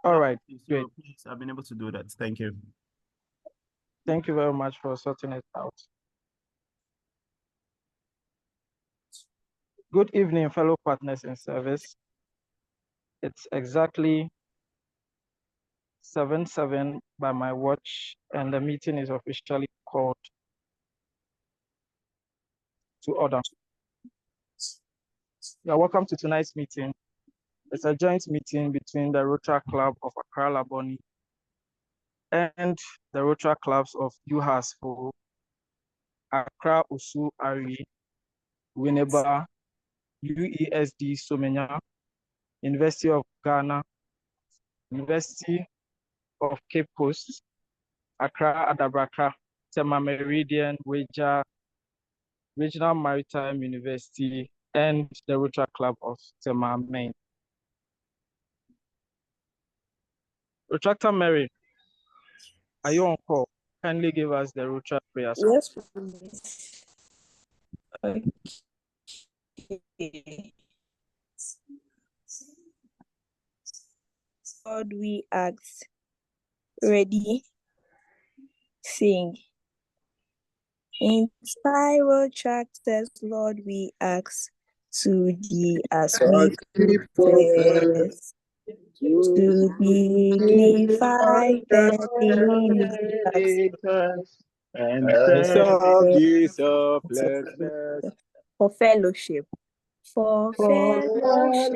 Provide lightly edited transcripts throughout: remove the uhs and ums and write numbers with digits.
All right, great. Please, I've been able to do that. Thank you. Thank you very much for sorting it out. Good evening, fellow partners in service. It's exactly 7:07 by my watch, and the meeting is officially called to order. You are welcome to tonight's meeting. It's a joint meeting between the Rotary Club of Accra-Labone and the Rotary Clubs of UHASFO, Accra, Osu, Ari, Winneba, UESD, Somenya, University of Ghana, University of Cape Coast, Accra, Adabraka, Tema Meridian, Weja, Regional Maritime University, and the Rotary Club of Tema Main. Retractor Mary, are you on call? Kindly give us the Rotary prayer. Yes, please. Okay. God, we ask. Ready? Sing. Inspire tractors, Lord, we ask to thee as we confess, to dignify the leaders and serve Jesus for fellowship. For fellowship,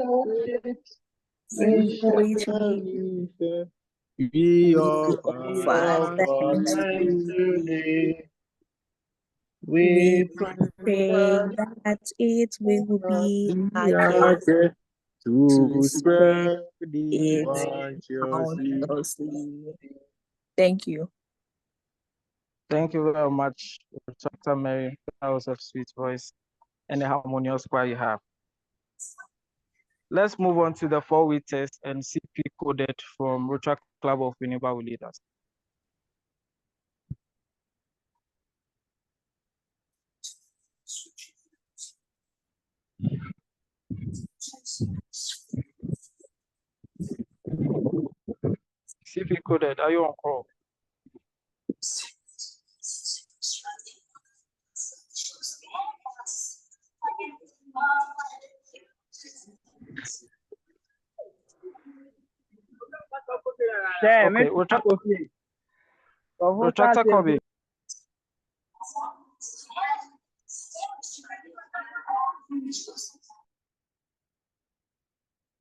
we offer thanks today. We pray that it will be our gift to spread the it bounteously. Thank you. Thank you very much, Retractor Mary. That was a sweet voice and a harmonious choir you have. Let's move on to the 4-way test and CP coded from Rotary Club of Winneba will lead us. CP coded, are you on call? Okay, Retractor Kobe.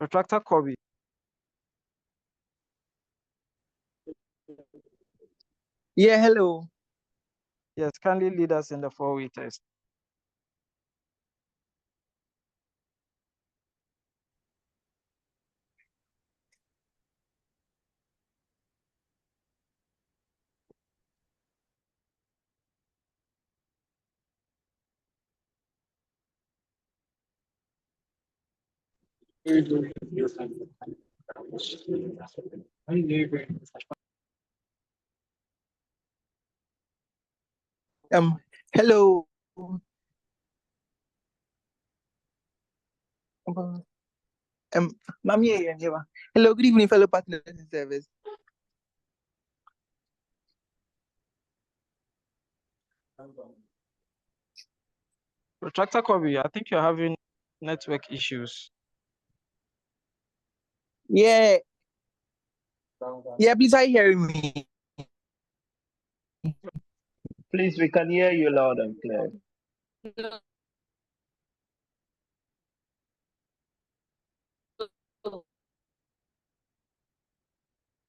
Retractor Kobe. Yeah, hello. Yes, kindly lead us in the 4-way test. Hello. Hello, good evening, fellow partners in service. Retractor Kobe, I think you're having network issues. Yeah. Yeah, please, are you hearing me? Please, we can hear you loud and clear.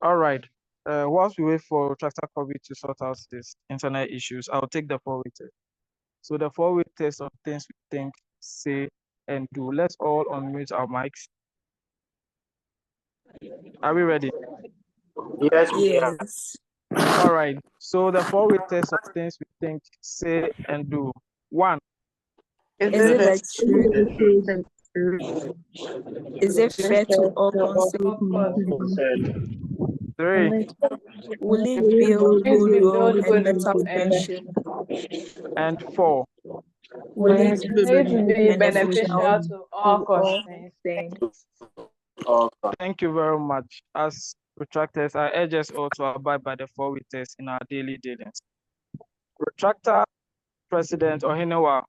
All right. Whilst we wait for Retractor Kobe to sort out these internet issues, I'll take the 4-way test. So the 4-way test of things we think, say, and do. Let's all unmute our mics. Are we ready? Yes. Yes. All right. So the 4-way test of things we think, say, and do. 1. Is it true? Is it fair to all concerned? 3. Will it build good road and better friendship? And 4. Will it be beneficial to all concerned? Thank you very much. As Retractors, I urge us all to abide by the 4-week test in our daily dealings. Retractor President Ohinewa,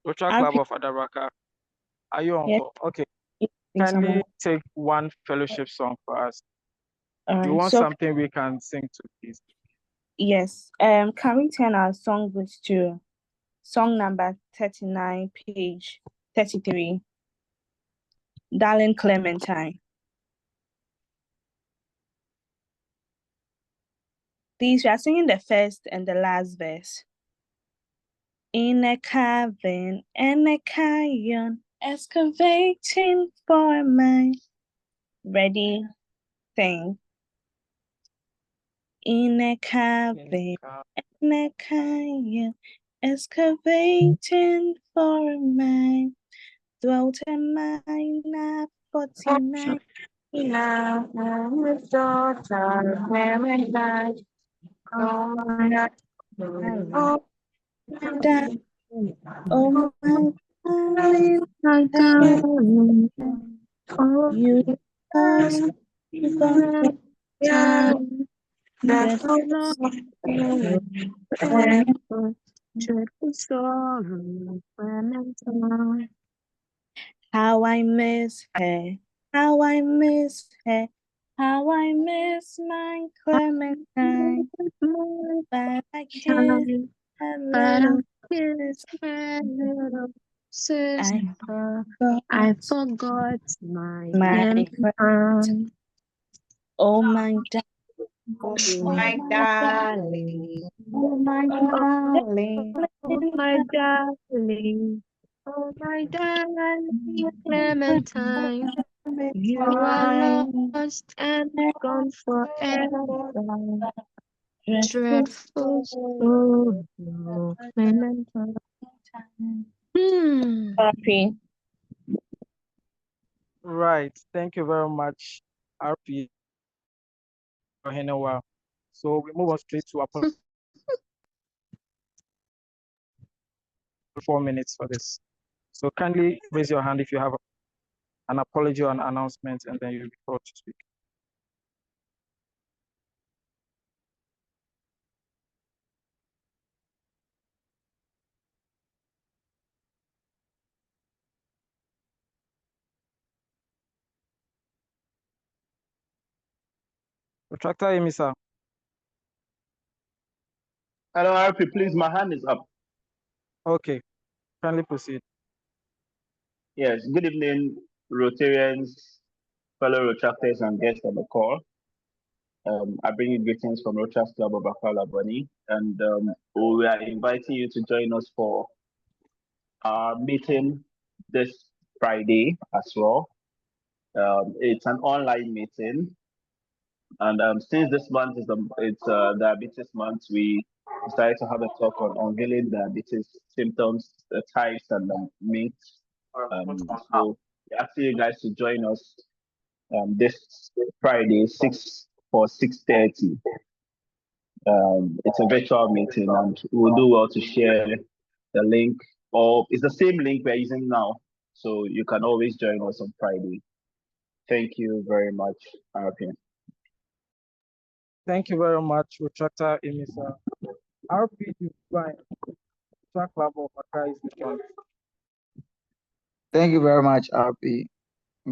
Retract Club of Adaraka. Are you on call? Okay. Kindly take one fellowship song for us. You want something we can sing to, please? Yes. Can we turn our song book to song number 39, page 33? Darling Clementine. Please, we are singing the first and the last verse. In a cavern and a canyon, excavating for my ready thing. In a cavern and a canyon, excavating for my dwelt a mine 49. Oh my darling, you must gone for time. How I miss her, how I miss her, how I miss my Clementine. But I can't a little sister. I forgot my Clementine. Oh my darling, oh my darling, oh my darling, oh my darling, oh my darling Clementine, you are lost and gone forever. Dreadful soul, Clementine. Happy. Right. Thank you very much, RP Ohinewa. So we move on straight to apology. 4 minutes for this. So kindly raise your hand if you have an apology or an announcement, and then you'll be called to speak. Retractor Emisa. Hello, RP, please, my hand is up. Okay, kindly proceed. Yes, good evening, Rotarians, fellow Retractors, and guests on the call. I bring you greetings from Rotary Club of Accra-Labone, and we are inviting you to join us for our meeting this Friday as well. It's an online meeting, and since this month it's diabetes month, we decided to have a talk on unveiling diabetes symptoms, the types, and the myths. So we're asking you guys to join us this Friday, 6:30. It's a virtual meeting, and we'll do well to share the link, or it's the same link we're using now, so you can always join us on Friday. Thank you very much, RP. Thank you very much, Retractor Emisa. RP Divine, Retract Club of Accra is the one. Thank you very much, RP.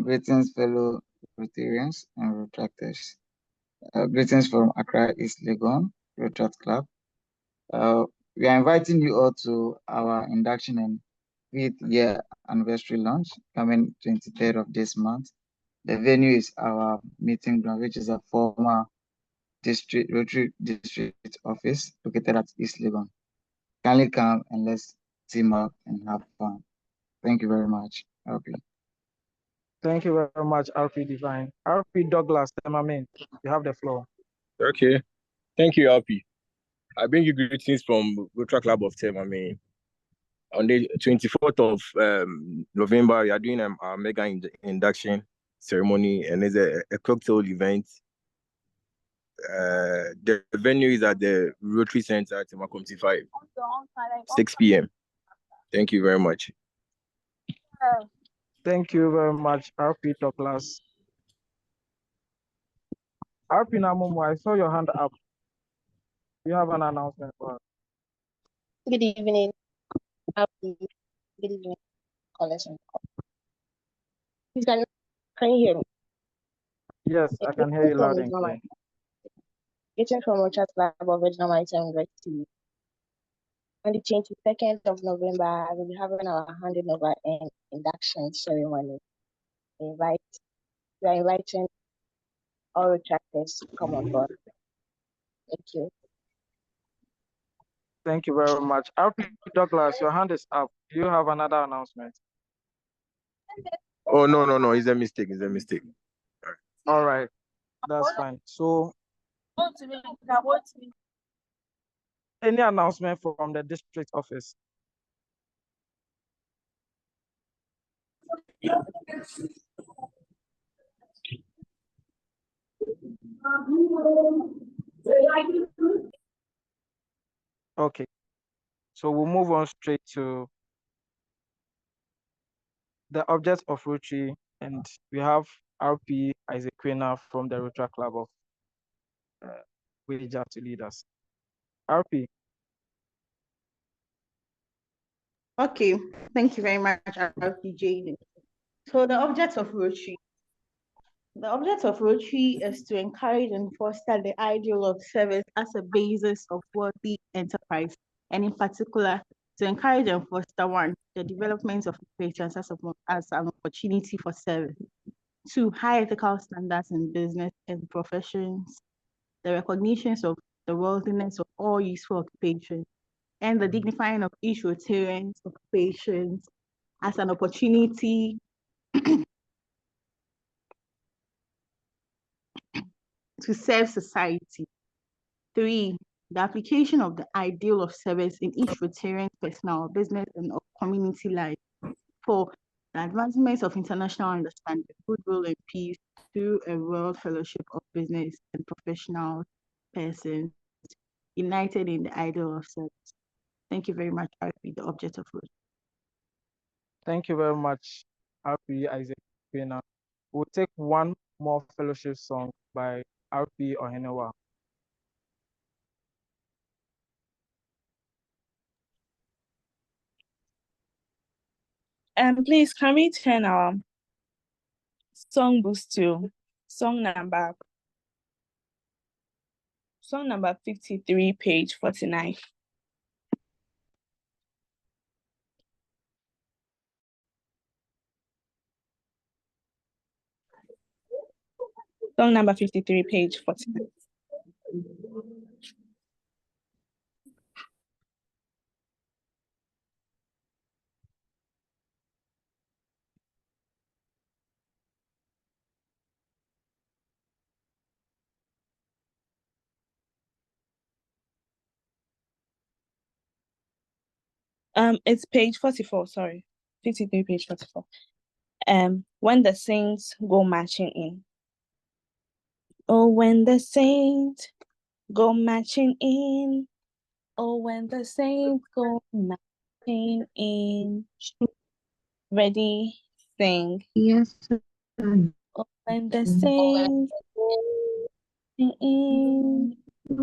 Greetings, fellow Rotarians and Retractors. Greetings from Accra East Legon, Retract Club. We are inviting you all to our induction and 5th year anniversary launch coming 23rd of this month. The venue is our meeting ground, which is a former Rotary district office located at East Legon. Kindly come and let's team up and have fun. Thank you very much, RP. Thank you very much, RP Divine. RP Douglas Temamin, you have the floor. Okay. Thank you, RP. I bring you greetings from Rotary Club of Temamin. On the 24th of November, we are doing a mega induction ceremony, and it's a cocktail event. The venue is at the Rotary Center at Temakomti 5, 6 p.m. Thank you very much. Thank you very much, RP Douglas. RP Namumu, I saw your hand up. You have an announcement for us. Good evening. Good evening, collection. Please, can you hear me? Yes, I can hear you loud and clear. Getting from Rochas Club of Regional Maritime University. On the 22nd of November, we will be having our handing over and induction ceremony. We are inviting all retractors to come on board. Thank you. Thank you very much. RP Douglas, your hand is up. Do you have another announcement? Oh, no. It's a mistake. All right. That's fine. So, any announcement from the district office? Okay. So we'll move on straight to the object of Rotary, and we have RP Isaac Quena from the Rotary Club of Wager to lead us. RP. Okay, thank you very much, RPJ. So the object of Rotary is to encourage and foster the ideal of service as a basis of worthy enterprise, and in particular, to encourage and foster one, the development of patrons as an opportunity for service. Two, high ethical standards in business and professions, the recognitions of the worthiness of all useful occupations, and the dignifying of each Rotarian's occupations as an opportunity to serve society. Three, the application of the ideal of service in each Rotarian's personal, business, and community life. Four, the advancement of international understanding, goodwill, and peace through a world fellowship of business and professional persons united in the ideal of service. Thank you very much, RP, the object of Rotary. Thank you very much, RP Isaac Quena. We'll take one more fellowship song by RP Ohenewa. Please, can we turn our song boost to song number 53, page 49. Song number 53, page 49. It's page 44, sorry. 53, page 44. When the saints go marching in. Oh, when the saints go marching in. Oh, when the saints go marching in. Ready, sing. Yes. Oh, when the saints go in.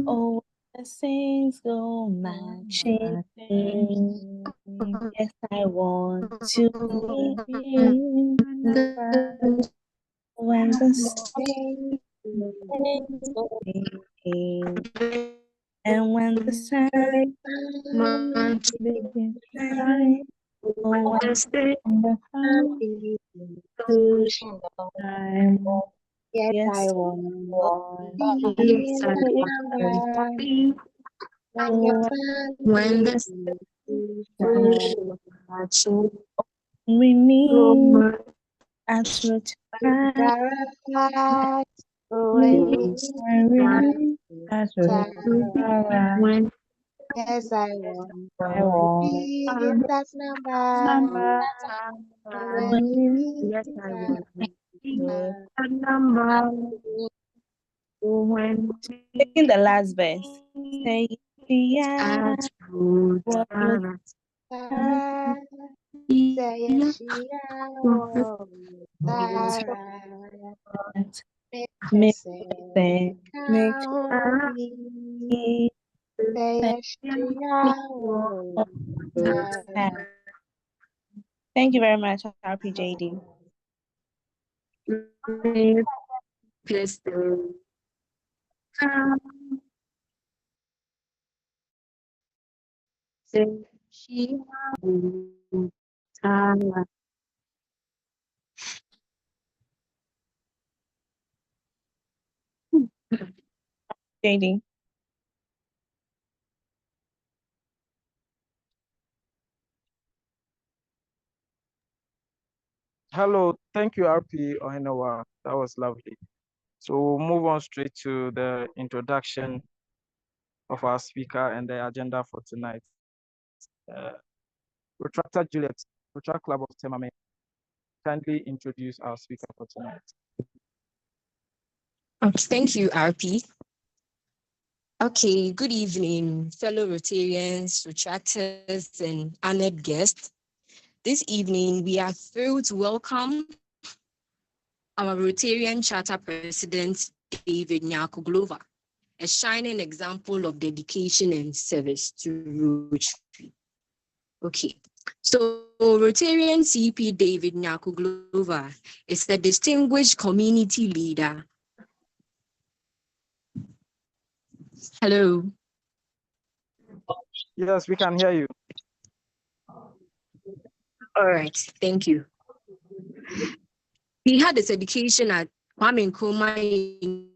Oh, the saints go marching in. Yes, I want to be when the saints go in. And when the sun begins to shine, oh, when the sun time, Yes, I yes, want to to be be When the we meet at Rotary, when yes, I want to be that number. yes, I want a number. When taking the last verse, say, yeah, at food, what would make Thank you very much, RPJD. JD. Hello, thank you, RP Ohenawa. That was lovely. So we'll move on straight to the introduction of our speaker and the agenda for tonight. Retractor Juliet, Retract Club of Temame, kindly introduce our speaker for tonight. Thank you, RP. Okay, good evening, fellow Rotarians, retractors, and honored guests. This evening, we are thrilled to welcome our Rotarian Charter President, David Nyako Glover, a shining example of dedication and service to Rotary. Okay, so Rotarian CP David Nyako Glover is a distinguished community leader. Hello. Yes, we can hear you. All right, thank you. He had his education at Kwame Nkrumah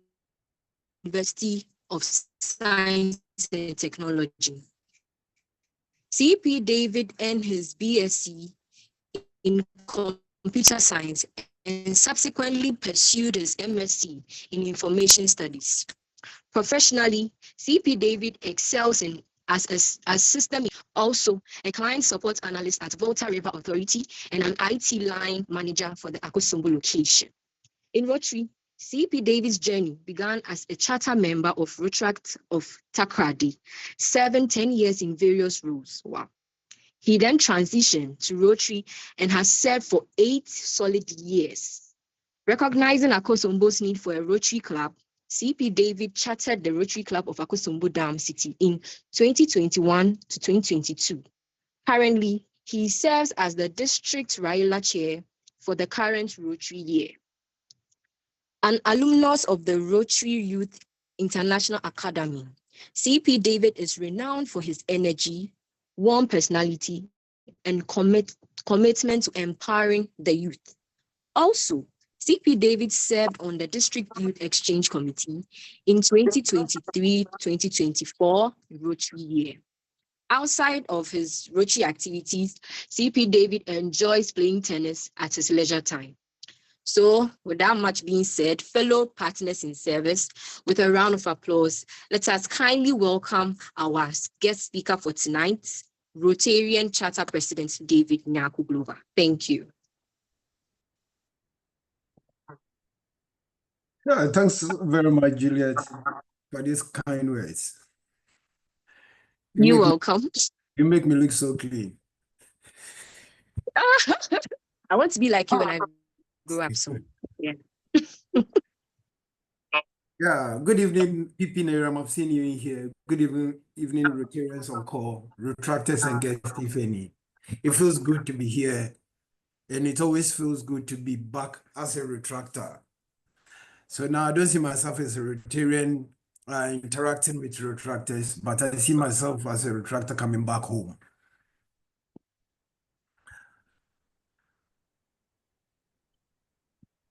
University of Science and Technology. CP David earned his BSc in Computer Science and subsequently pursued his MSc in Information Studies. Professionally, CP David excels as system, also a client support analyst at Volta River Authority and an IT line manager for the Akosombo location. In Rotary, CP David's journey began as a charter member of Retract of Takrady, serving 10 years in various roles. Wow. He then transitioned to Rotary and has served for 8 solid years. Recognizing Akosombo's need for a Rotary club, CP David chartered the Rotary Club of Akosombo Dam City in 2021 to 2022. Currently, he serves as the district RYLA chair for the current Rotary year. An alumnus of the Rotary Youth International Academy, CP David is renowned for his energy, warm personality, and commitment to empowering the youth. Also, CP David served on the District Youth Exchange Committee in 2023-2024 Rotary year. Outside of his Rotary activities, CP David enjoys playing tennis at his leisure time. So, without much being said, fellow partners in service, with a round of applause, let us kindly welcome our guest speaker for tonight, Rotarian Charter President David Nyako Glover. Thank you. Yeah, thanks very much, Juliet, for these kind words. You're welcome. You make me look so clean. I want to be like you when I grow up soon. Yeah. Yeah, good evening, PP Nairam. I've seen you in here. Good evening, Rotarians on call, retractors and guests, if any. It feels good to be here, and it always feels good to be back as a retractor. So now I don't see myself as a Rotarian interacting with retractors, but I see myself as a retractor coming back home.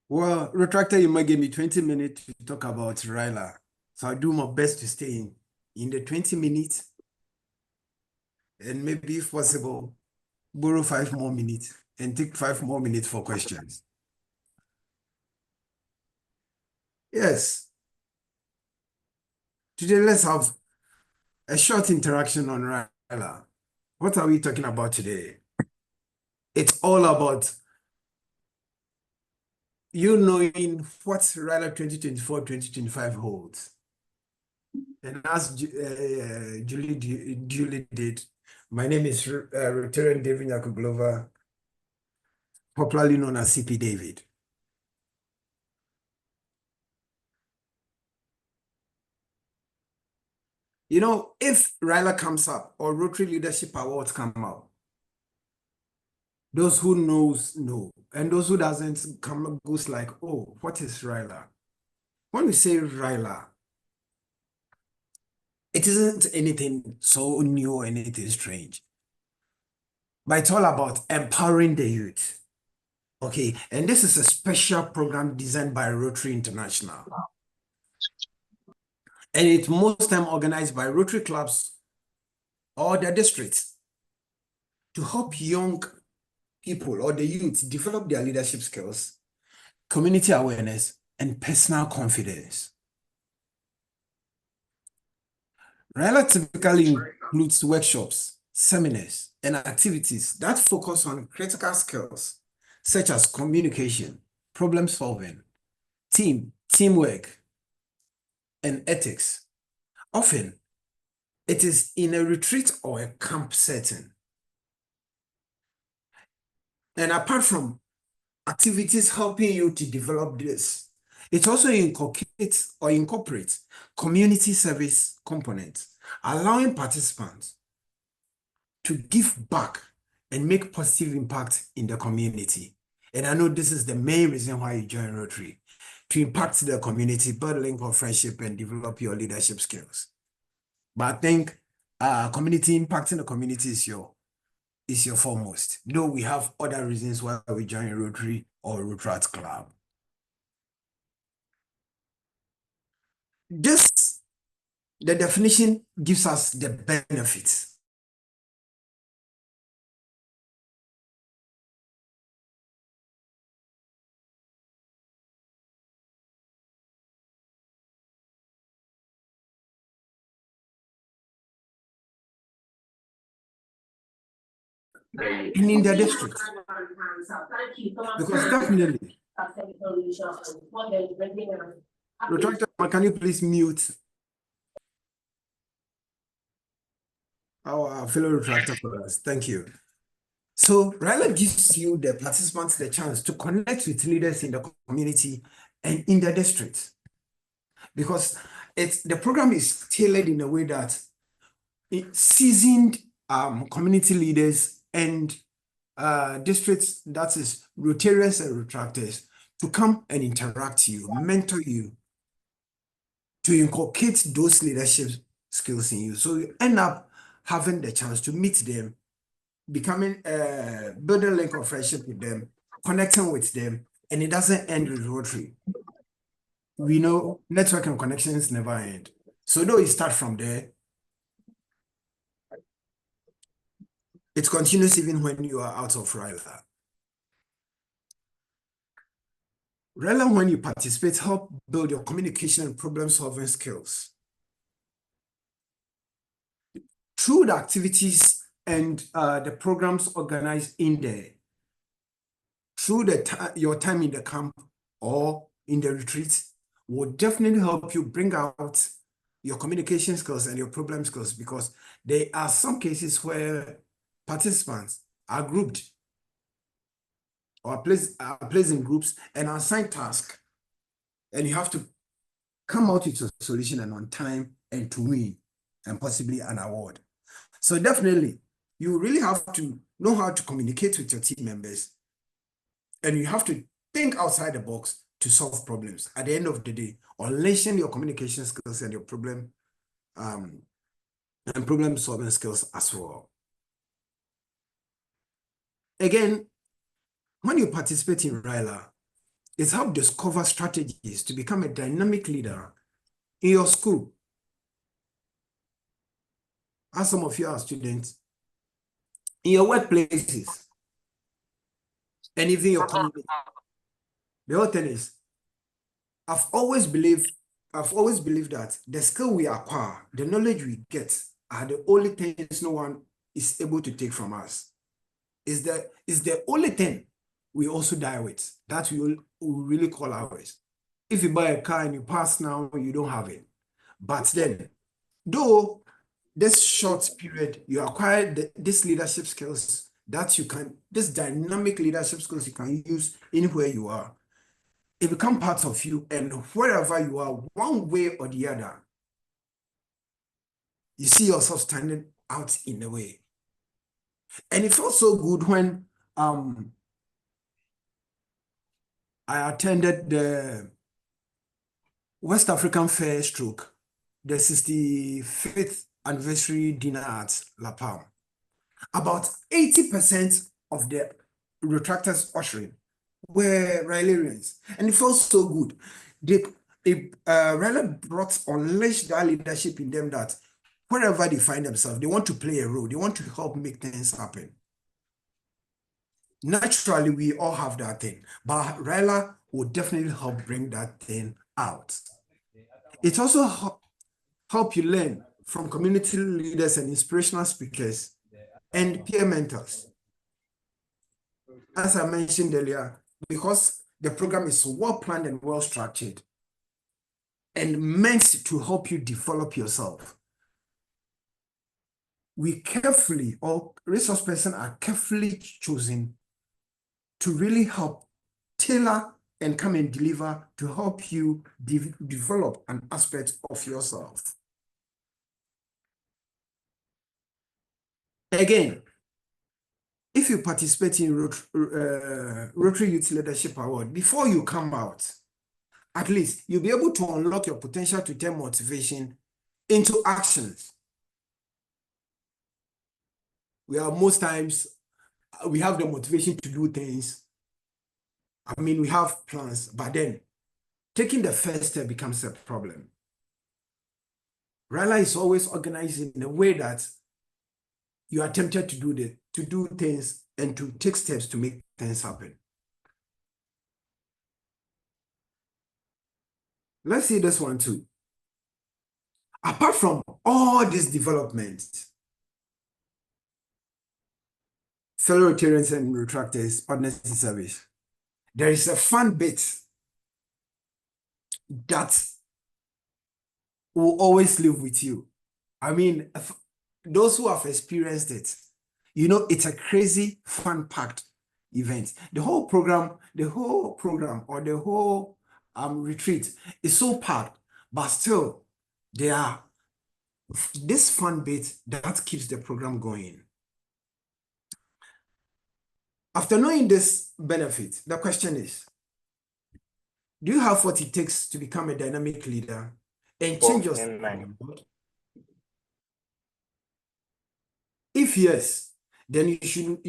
Well, retractor, you might give me 20 minutes to talk about RYLA. So I'll do my best to stay in the 20 minutes and maybe if possible, borrow 5 more minutes and take 5 more minutes for questions. Yes. Today, let's have a short interaction on RYLA. What are we talking about today? It's all about you knowing what RYLA 2024-2025 holds. And as Julie did, my name is Rotarian David Nyako Glover, popularly known as CP David. You know, if RYLA comes up or Rotary Leadership Awards come out, those who knows know, and those who doesn't come goes like, oh, what is RYLA? When we say RYLA, it isn't anything so new or anything strange, but it's all about empowering the youth. Okay, and this is a special program designed by Rotary International. And it's most time organized by Rotary clubs or their districts to help young people or the youth develop their leadership skills, community awareness, and personal confidence. RYLA typically includes workshops, seminars, and activities that focus on critical skills such as communication, problem solving, teamwork, and ethics. Often, it is in a retreat or a camp setting. And apart from activities helping you to develop this, it also incorporates community service components, allowing participants to give back and make positive impact in the community. And I know this is the main reason why you join Rotary, to impact the community, build a link of friendship, and develop your leadership skills. But I think community impacting the community is your foremost. Though we have other reasons why we join Rotary or Rotary Club. The definition gives us the benefits. In the district. Because definitely. Retractor, can you please mute our fellow retractor for us? Thank you. So RYLA gives you, the participants, the chance to connect with leaders in the community and in the district. Because the program is tailored in a way that seasoned community leaders and districts, that is Rotarians and retractors, to come and interact you, mentor you, to inculcate those leadership skills in you. So you end up having the chance to meet them, becoming building a link of friendship with them, connecting with them, and it doesn't end with Rotary. We know network and connections never end. So though you start from there, it continues even when you are out of RYLA. RYLA, when you participate, help build your communication and problem-solving skills. Through the activities and the programs organized in there, through your time in the camp or in the retreat, will definitely help you bring out your communication skills and your problem skills, because there are some cases where participants are grouped or placed in groups and assigned tasks, and you have to come out with a solution and on time and to win, and possibly an award. So definitely, you really have to know how to communicate with your team members, and you have to think outside the box to solve problems. At the end of the day, unleashing your communication skills and your problem solving skills as well. Again, when you participate in RYLA, it's help discover strategies to become a dynamic leader in your school. As some of you are students, in your workplaces, and even your community. The other thing is, I've always believed that the skill we acquire, the knowledge we get, are the only things no one is able to take from us. Is the only thing we also die with, that we really call ours. If you buy a car and you pass now, you don't have it. But then, though this short period, you acquire these leadership skills that you can, this dynamic leadership skills you can use anywhere you are. It becomes part of you, and wherever you are, one way or the other, You see yourself standing out in a way. And it felt so good when I attended the West African Fair Stroke, the 65th anniversary dinner at La Palme. About 80% of the retractors ushering were RYLAians, and it felt so good. RYLA brought unleashed that leadership in them that wherever they find themselves, they want to play a role, they want to help make things happen. Naturally, we all have that thing, but RYLA will definitely help bring that thing out. It also help you learn from community leaders and inspirational speakers and peer mentors. As I mentioned earlier, because the program is well planned and well structured and meant to help you develop yourself, we carefully, or resource persons are carefully chosen to really help tailor and come and deliver to help you develop an aspect of yourself. Again, if you participate in Rotary Youth Leadership Award, before you come out, at least you'll be able to unlock your potential to turn motivation into actions. Most times, we have the motivation to do things. I mean, we have plans, but then taking the first step becomes a problem. RYLA is always organized in a way that you are tempted to do things and to take steps to make things happen. Let's see this one too. Apart from all these developments, fellow Rotarians and retractors, partners in service, there is a fun bit that will always live with you. I mean, those who have experienced it, you know, it's a crazy, fun-packed event. The whole program or the whole retreat is so packed, but still, there are this fun bit that keeps the program going. After knowing this benefit, the question is, do you have what it takes to become a dynamic leader and change yourself for the world? If yes, then you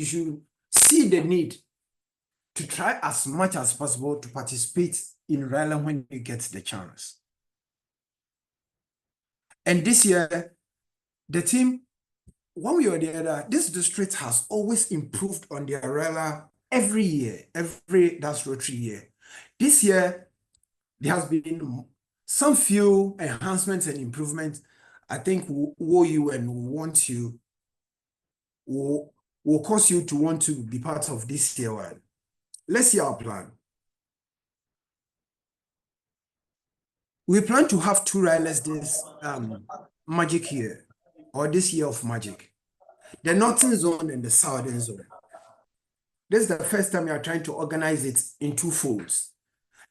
should see the need to try as much as possible to participate in RYLA when you get the chance. And this year, the team, one way or the other, this district has always improved on their RYLA every year, that's Rotary year. This year, there has been some few enhancements and improvements. I think will cause you to want to be part of this year one. Let's see our plan. We plan to have 2 RYLAs this magic year, or this year of magic. The Northern Zone and the Southern Zone. This is the first time we are trying to organize it in 2 folds.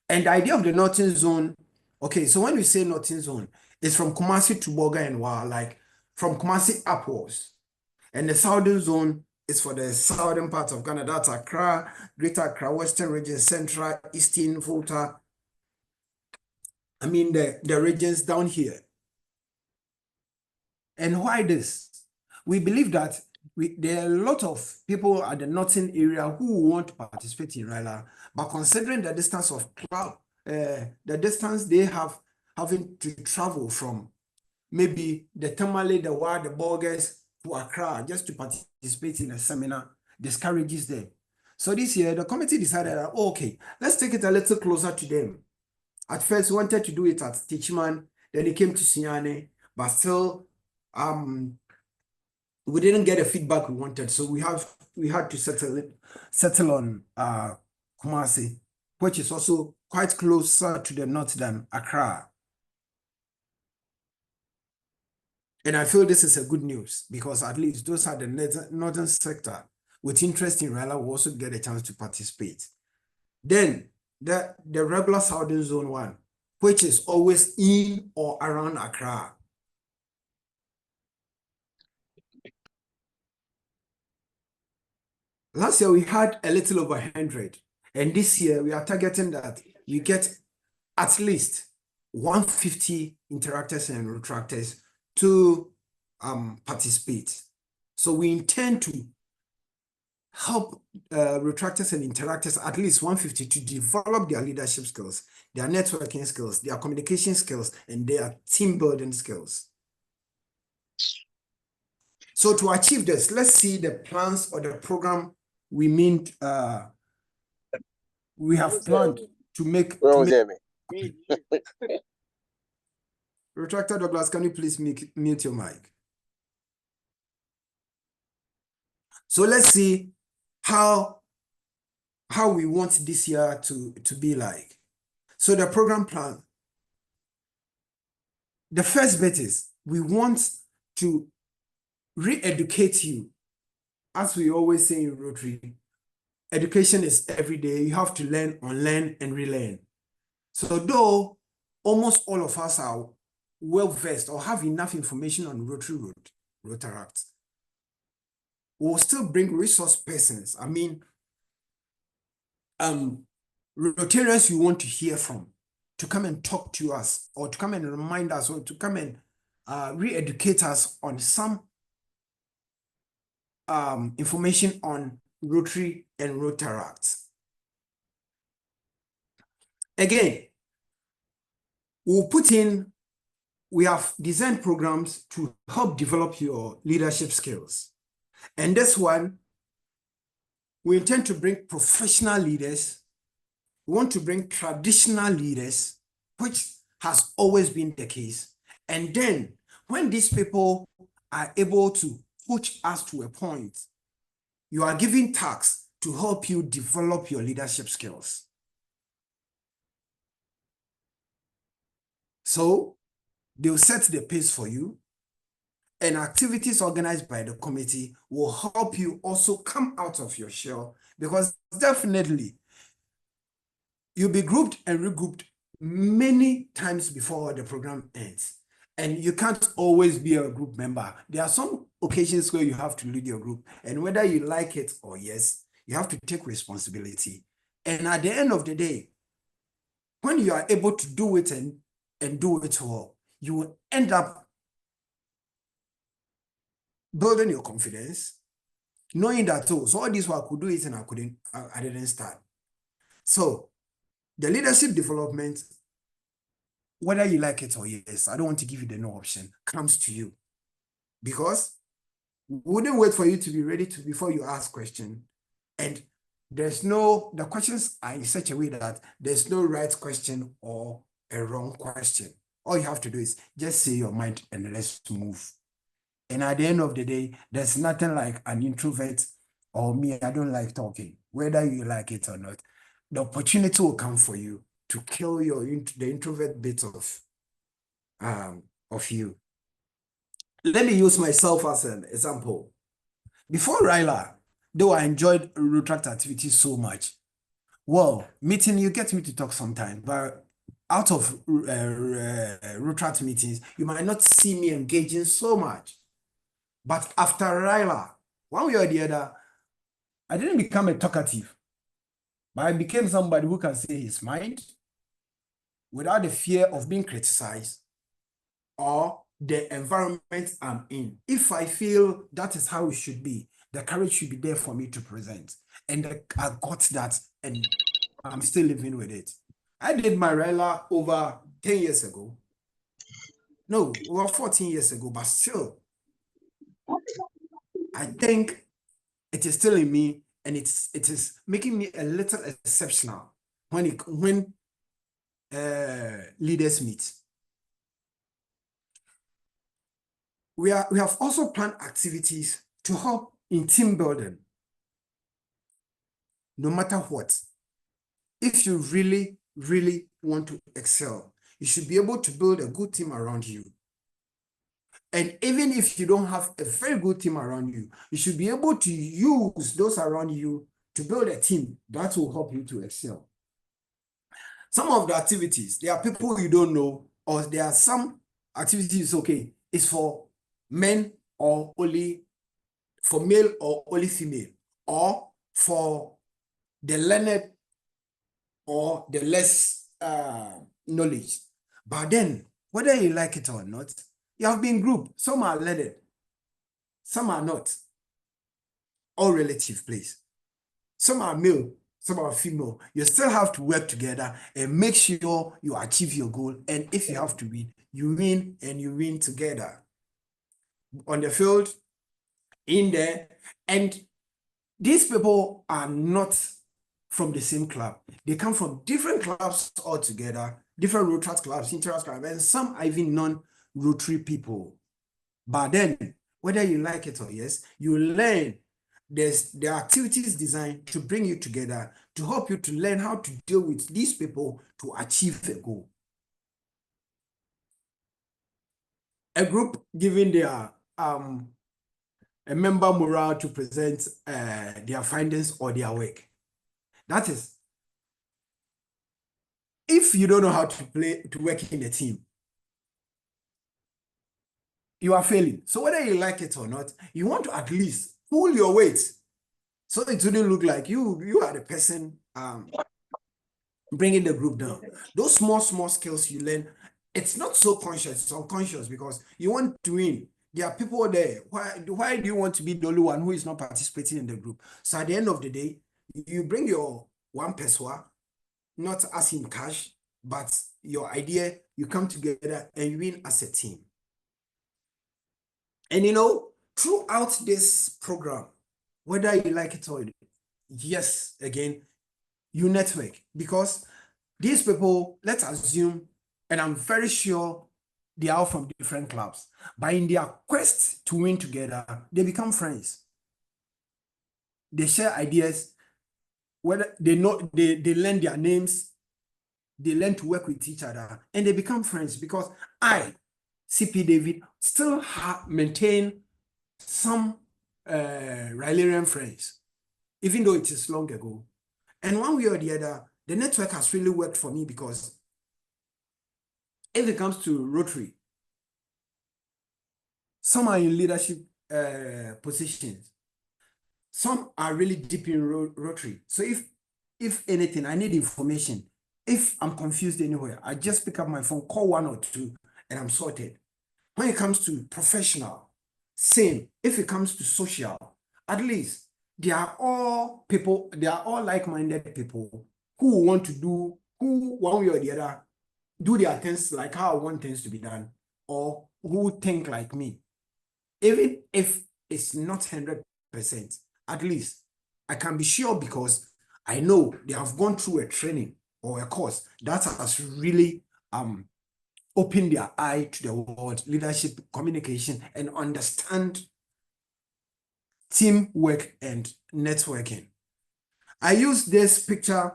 And the idea of the Northern Zone, okay, so when we say Northern Zone, it's from Kumasi to Boga and Wa, like from Kumasi upwards. And the Southern Zone is for the southern part of Ghana. That's Accra, Greater Accra, Western Region, Central, Eastern, Volta. I mean, the regions down here. And why this? We believe that there are a lot of people at the northern area who want to participate in RYLA, but considering the distance of club, the distance they have having to travel from maybe the Tamale, the Wa, the Borges to Accra just to participate in a seminar discourages them. So this year, the committee decided that, okay, let's take it a little closer to them. At first, we wanted to do it at Techiman, then it came to Siane, but still, we didn't get the feedback we wanted, so we had to settle on Kumasi, which is also quite closer to the north than Accra. And I feel this is a good news because at least those are the northern sector with interest in RYLA will also get a chance to participate. Then the regular Southern Zone one, which is always in or around Accra. Last year we had a little over 100, and this year we are targeting that we get at least 150 interactors and retractors to participate. So we intend to help retractors and interactors, at least 150, to develop their leadership skills, their networking skills, their communication skills, and their team building skills. So to achieve this, let's see the plans or the program we have planned to make. Retractor Douglas, can you please mute your mic? So let's see how we want this year to be like. So the program plan, the first bit is we want to re-educate you. As we always say in Rotary, education is every day. You have to learn, unlearn, and relearn. So though almost all of us are well-versed or have enough information on Rotaract, we'll still bring resource persons. I mean, Rotarians you want to hear from, to come and talk to us, or to come and remind us, or to come and re-educate us on some information on Rotary and Rotaract. Again, we have designed programs to help develop your leadership skills. And this one, we intend to bring professional leaders. We want to bring traditional leaders, which has always been the case. And then when these people are able to coach us to a point, you are given tasks to help you develop your leadership skills. So they'll set the pace for you, and activities organized by the committee will help you also come out of your shell, because definitely you'll be grouped and regrouped many times before the program ends. And you can't always be a group member. There are some occasions where you have to lead your group, and whether you like it or yes, you have to take responsibility. And at the end of the day, when you are able to do it and do it well, you will end up building your confidence, knowing that, oh, so all this I could do it and I didn't start. So the leadership development, whether you like it or yes, I don't want to give you the no option, comes to you. Because we wouldn't wait for you to be ready before you ask question. And the questions are in such a way that there's no right question or a wrong question. All you have to do is just say your mind and let's move. And at the end of the day, there's nothing like an introvert or me, I don't like talking, whether you like it or not. The opportunity will come for you to kill the introvert bit of you. Let me use myself as an example. Before RYLA, though I enjoyed Rotaract activities so much, well, meeting, you get me to talk sometime, but out of Rotaract meetings, you might not see me engaging so much. But after RYLA, one way or the other, I didn't become a talkative, but I became somebody who can say his mind without the fear of being criticized or the environment I'm in. If I feel that is how it should be, the courage should be there for me to present. And I got that, and I'm still living with it. I did my RYLA over 10 years ago. No, over 14 years ago, but still, I think it is still in me, and it is making me a little exceptional when leaders meet. We have also planned activities to help in team building. No matter what, if you really, really want to excel, you should be able to build a good team around you. And even if you don't have a very good team around you, you should be able to use those around you to build a team that will help you to excel. Some of the activities, there are people you don't know, or there are some activities, okay, it's for men or only for male or only female, or for the learned or the less knowledge. But then, whether you like it or not, you have been grouped. Some are learned, some are not. All relative, please. Some are male, some are female. You still have to work together and make sure you achieve your goal. And if you have to win, you win and you win together. On the field, in there, and these people are not from the same club. They come from different clubs altogether, different Rotary clubs, interest clubs, and some are even non-Rotary people. But then, whether you like it or yes, you learn the activities designed to bring you together, to help you to learn how to deal with these people to achieve a goal. A group giving their a member morale to present their findings or their work. That is, if you don't know how to work in a team, you are failing. So whether you like it or not, you want to at least pull your weight so it wouldn't look like you are the person bringing the group down. Those small skills you learn, it's not so conscious, it's unconscious, because you want to win. There are people there. Why do you want to be the only one who is not participating in the group? So at the end of the day, you bring your one person, not as in cash, but your idea, you come together and you win as a team. And you know, throughout this program, whether you like it or not, yes, again, you network, because these people, let's assume, and I'm very sure they are all from different clubs, but in their quest to win together, they become friends. They share ideas, whether they know, they learn their names, they learn to work with each other, and they become friends, because I, CP David, still maintain some RYLA friends, even though it is long ago. And one way or the other, the network has really worked for me, because if it comes to Rotary, some are in leadership positions. Some are really deep in Rotary. So if anything, I need information. If I'm confused anywhere, I just pick up my phone, call one or two, and I'm sorted. When it comes to professional, same. If it comes to social, at least they are all people, they are all like-minded people who want to do, who one way or the other, do their things like how I want things to be done, or who think like me. Even if it's not 100%, at least I can be sure, because I know they have gone through a training or a course that has really opened their eye to the world, leadership, communication, and understand teamwork and networking. I use this picture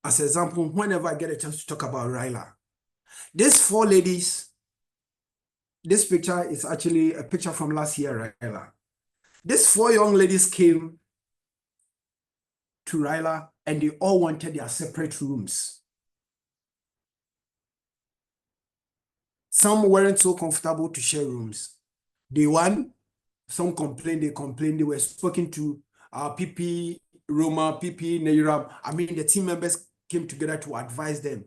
as an example whenever I get a chance to talk about RYLA. These four ladies, this picture is actually a picture from last year, RYLA. These four young ladies came to RYLA and they all wanted their separate rooms. Some weren't so comfortable to share rooms. Some complained, they were spoken to, PP Roma, PP Nairam. I mean, the team members came together to advise them.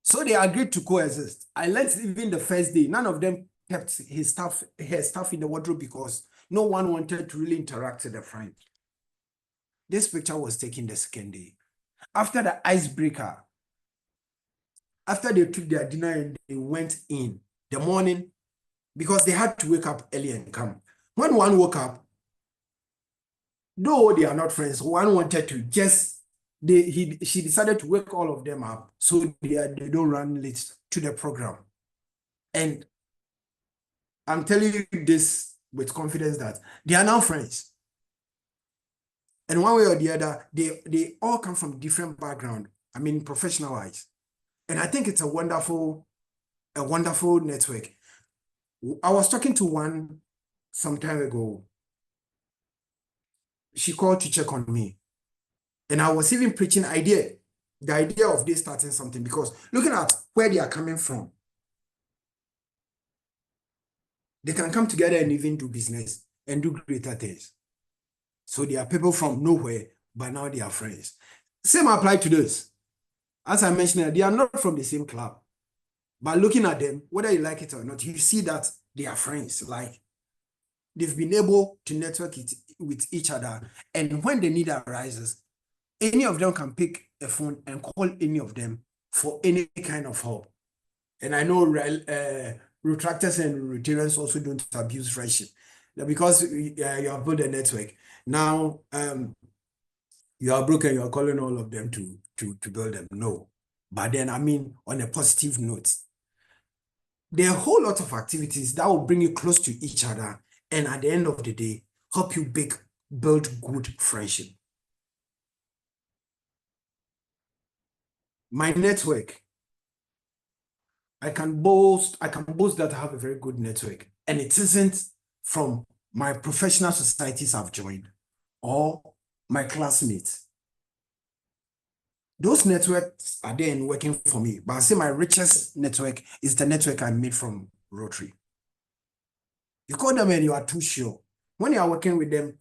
So they agreed to coexist. I learned even the first day, none of them kept her stuff in the wardrobe, because no one wanted to really interact with a friend. This picture was taken the second day. After the icebreaker, after they took their dinner and they went in the morning, because they had to wake up early and come. When one woke up, though they are not friends, one wanted to just, she decided to wake all of them up so they don't run late to the program. And I'm telling you this with confidence that they are now friends. And one way or the other, they all come from different background. I mean, professional-wise. And I think it's a wonderful network. I was talking to one some time ago. She called to check on me. And I was even preaching the idea of this starting something, because looking at where they are coming from, they can come together and even do business and do greater things. So they are people from nowhere, but now they are friends. Same apply to this. As I mentioned, they are not from the same club. But looking at them, whether you like it or not, you see that they are friends. Like they've been able to network with each other. And when the need arises, any of them can pick a phone and call any of them for any kind of help. And I know retractors and Rotarians also don't abuse friendship. Because you have built a network. Now, you are broken, you are calling all of them to build them. No. But then, I mean, on a positive note, there are a whole lot of activities that will bring you close to each other. And at the end of the day, help you build good friendship. My network, I can boast that I have a very good network. And it isn't from my professional societies I've joined or my classmates. Those networks are there and working for me. But I say my richest network is the network I made from Rotary. You call them and you are too sure. When you are working with them,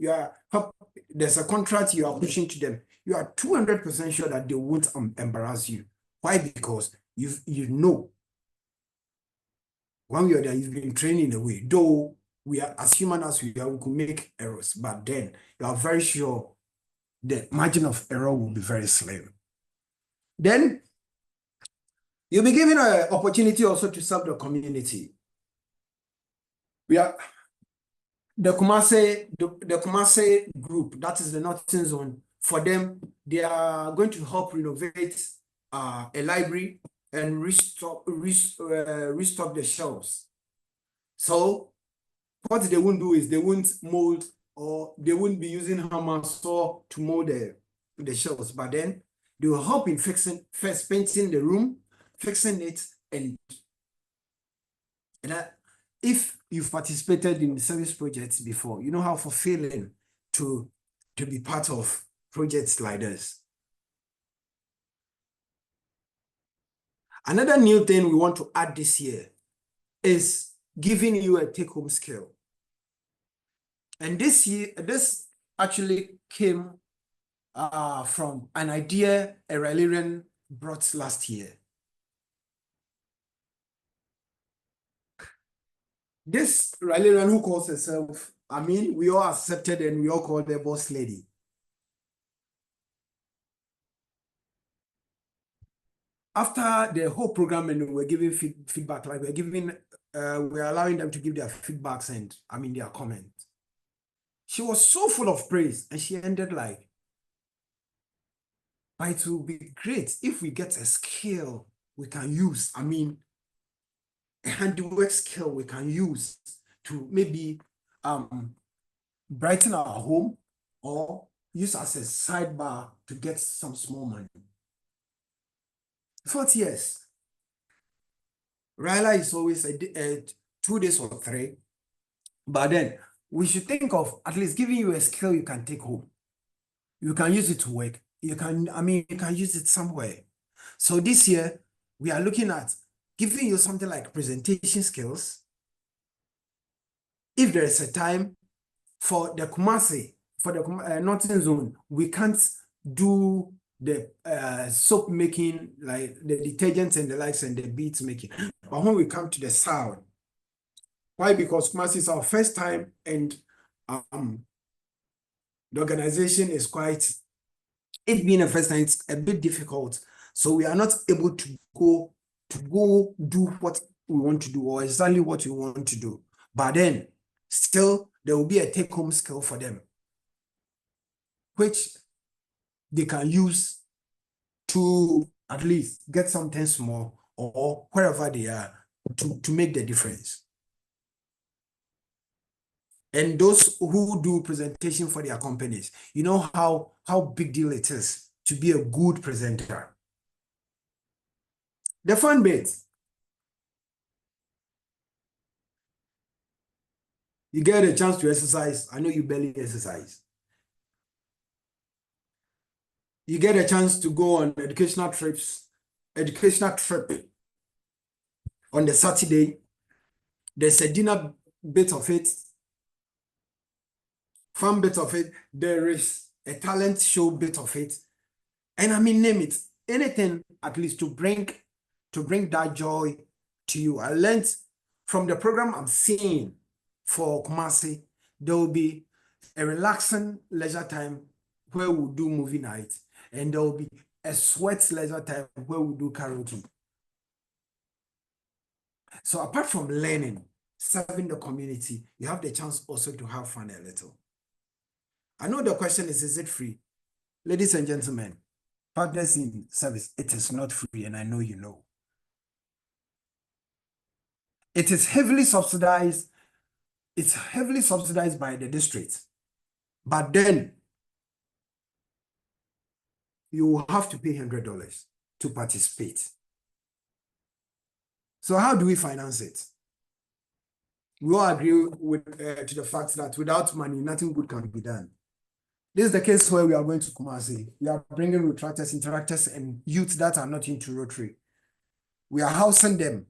there's a contract you are pushing to them. You are 200% sure that they won't embarrass you. Why? Because you know when you're there, you've been trained in a way. Though we are as human as we are, we could make errors, but then you are very sure the margin of error will be very slim. Then you'll be given an opportunity also to serve the community. We are the Kumasi group, that is the Northern Zone. For them, they are going to help renovate a library and restock the shelves. So what they won't do is they won't mold, or they won't be using hammer saw to mold the shelves, but then they will help in first painting the room, fixing it, and if you've participated in service projects before, you know how fulfilling to be part of projects like this. Another new thing we want to add this year is giving you a take-home skill. And this actually came from an idea a RYLA brought last year. This RYLA who calls herself, I mean, we all accepted and we all call her boss lady. After the whole program and we're giving feedback, like we're allowing them to give their feedbacks and I mean their comments. She was so full of praise and she ended like, but it will be great if we get a skill we can use. I mean, a handiwork skill we can use to maybe brighten our home or use as a sidebar to get some small money. 40 years. RYLA is always 2 days or 3, but then we should think of at least giving you a skill you can take home. You can use it to work. You can use it somewhere. So this year we are looking at giving you something like presentation skills. If there is a time for the Kumasi, for the Northern Zone, we can't do the soap making, like the detergents and the likes and the beads making. But when we come to the South, why? Because Kumasi is our first time and the organization is quite, it being a first time, it's a bit difficult. So we are not able to go do what we want to do or exactly what we want to do. But then still there will be a take-home skill for them, which they can use to at least get something small or wherever they are to make the difference. And those who do presentation for their companies, you know how big deal it is to be a good presenter. The fun bit. You get a chance to exercise. I know you barely exercise. You get a chance to go on educational trip on the Saturday. There's a dinner bit of it, fun bit of it, there is a talent show bit of it, and I mean, name it, anything at least to bring that joy to you. I learned from the program I'm seeing for Kumasi, there will be a relaxing leisure time where we'll do movie night, and there will be a sweat leisure time where we'll do karaoke. So apart from learning, serving the community, you have the chance also to have fun a little. I know the question is it free? Ladies and gentlemen, partners in service, it is not free, and I know you know. It is heavily subsidized. It's heavily subsidized by the district. But then you will have to pay $100 to participate. So how do we finance it? We all agree with to the fact that without money, nothing good can be done. This is the case where we are going to Kumasi. We are bringing retractors, interactors, and youths that are not into Rotary. We are housing them.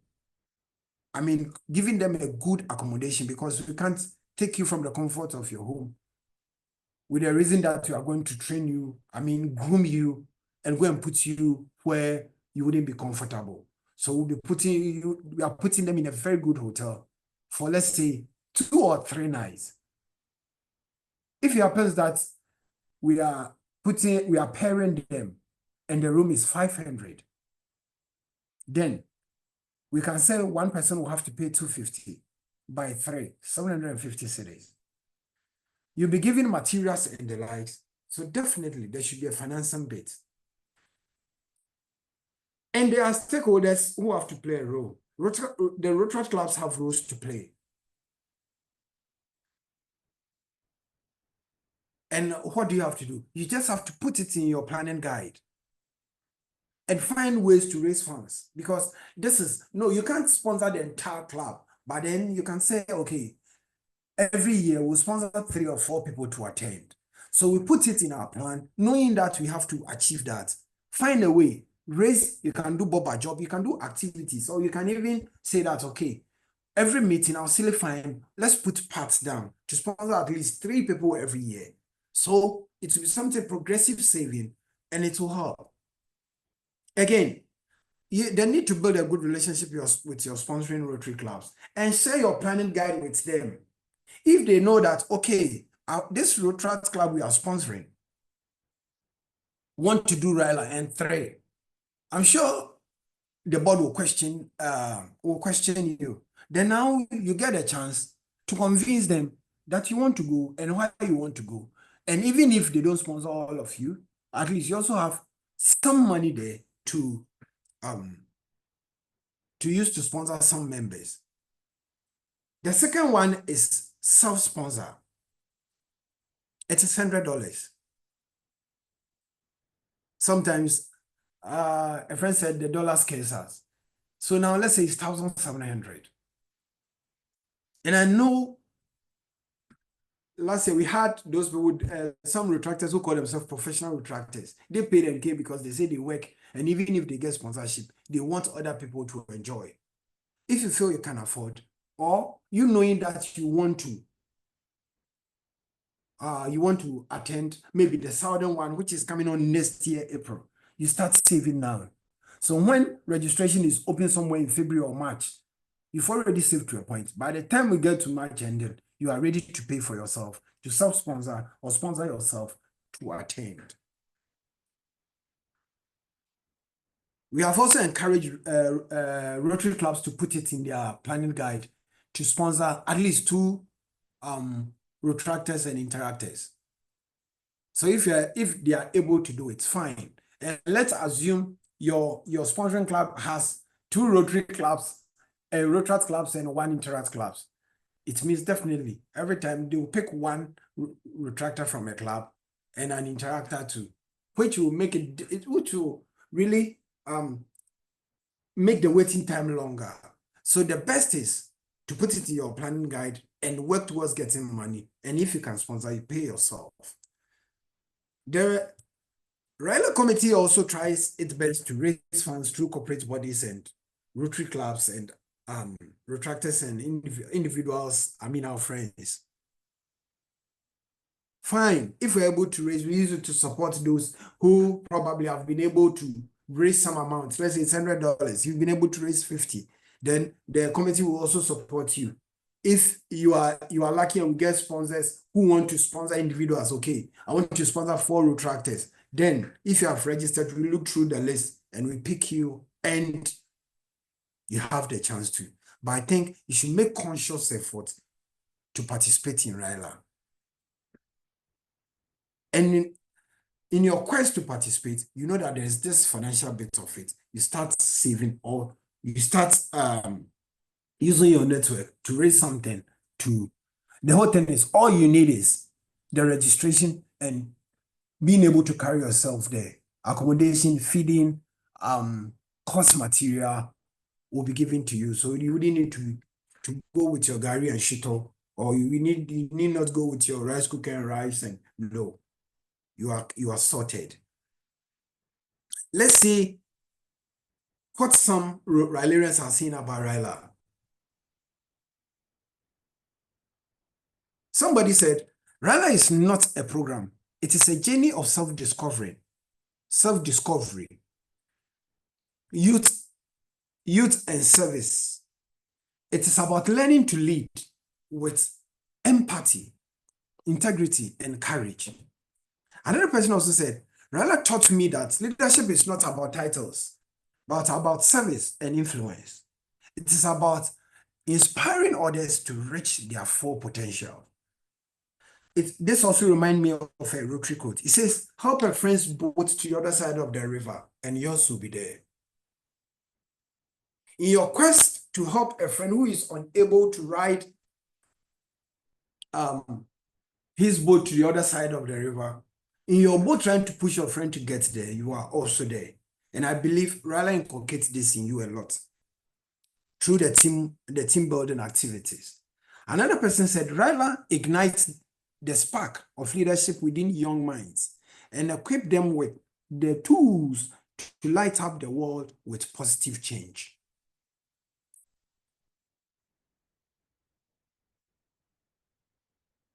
I mean, giving them a good accommodation, because we can't take you from the comfort of your home with the reason that we are going to train you, I mean, groom you, and go and put you where you wouldn't be comfortable. So we are putting them in a very good hotel for, let's say, 2 or 3 nights. If it happens that we are pairing them and the room is 500, then we can say one person will have to pay 250 by 3, 750 cedis. You'll be given materials and the likes. So definitely there should be a financing bit. And there are stakeholders who have to play a role. The Rotary clubs have roles to play. And what do you have to do? You just have to put it in your planning guide and find ways to raise funds, because you can't sponsor the entire club, but then you can say, okay, every year we'll sponsor 3 or 4 people to attend. So we put it in our plan, knowing that we have to achieve that. Find a way, you can do boba job, you can do activities, or you can even say that, okay, every meeting I'll still find, let's put parts down to sponsor at least 3 people every year. So it will be something progressive saving, and it will help. Again, they need to build a good relationship with your sponsoring Rotary clubs and share your planning guide with them. If they know that, okay, this Rotary club we are sponsoring want to do RYLA and 3, I'm sure the board will question you. Then now you get a chance to convince them that you want to go and why you want to go. And even if they don't sponsor all of you, at least you also have some money there to use to sponsor some members. The second one is self-sponsor. It is $100. Sometimes a friend said the dollar scares us. So now let's say it's 1,700. And I know last year we had those people, some retractors who call themselves professional retractors. They pay them K because they say they work, and even if they get sponsorship, they want other people to enjoy. If you feel you can afford, or you knowing that you want to attend maybe the southern one, which is coming on next year, April, you start saving now. So when registration is open somewhere in February or March, you've already saved to a point. By the time we get to March ended, you are ready to pay for yourself, to self-sponsor or sponsor yourself to attend. We have also encouraged Rotary clubs to put it in their planning guide to sponsor at least 2 retractors and interactors. So if they are able to do it, fine. And let's assume your sponsoring club has 2 Rotary clubs, Rotary clubs and 1 Interact clubs. It means definitely every time they will pick 1 retractor from a club and an interactor too, which will make which will really make the waiting time longer. So the best is to put it in your planning guide and work towards getting money. And if you can sponsor, you pay yourself. The RYLA committee also tries its best to raise funds through corporate bodies and Rotary clubs and retractors and individuals, I mean our friends. Fine, if we're able to raise, we use it to support those who probably have been able to raise some amount. Let's say it's $100. You've been able to raise 50. Then the committee will also support you. If you are lucky and we get sponsors who want to sponsor individuals, okay, I want to sponsor 4 retractors. Then if you have registered, we look through the list and we pick you and you have the chance to. But I think you should make conscious effort to participate in RYLA. And in your quest to participate, you know that there's this financial bit of it. You start saving or you start using your network to raise something to. The whole thing is all you need is the registration and being able to carry yourself there. Accommodation, feeding, course material will be given to you. So you wouldn't need to go with your gari and shito, or you need not go with your rice cooker and rice, and no. You are sorted. Let's see what some RYLArians are saying about RYLA. Somebody said, RYLA is not a program. It is a journey of self-discovery, youth and service. It is about learning to lead with empathy, integrity, and courage. Another person also said, RYLA taught me that leadership is not about titles, but about service and influence. It is about inspiring others to reach their full potential. This also reminds me of a Rotary quote. It says, help a friend's boat to the other side of the river, and yours will be there. In your quest to help a friend who is unable to ride his boat to the other side of the river, in your boat trying to push your friend to get there, you are also there. And I believe RYLA inculcates this in you a lot through the team building activities. Another person said, RYLA ignites the spark of leadership within young minds and equip them with the tools to light up the world with positive change.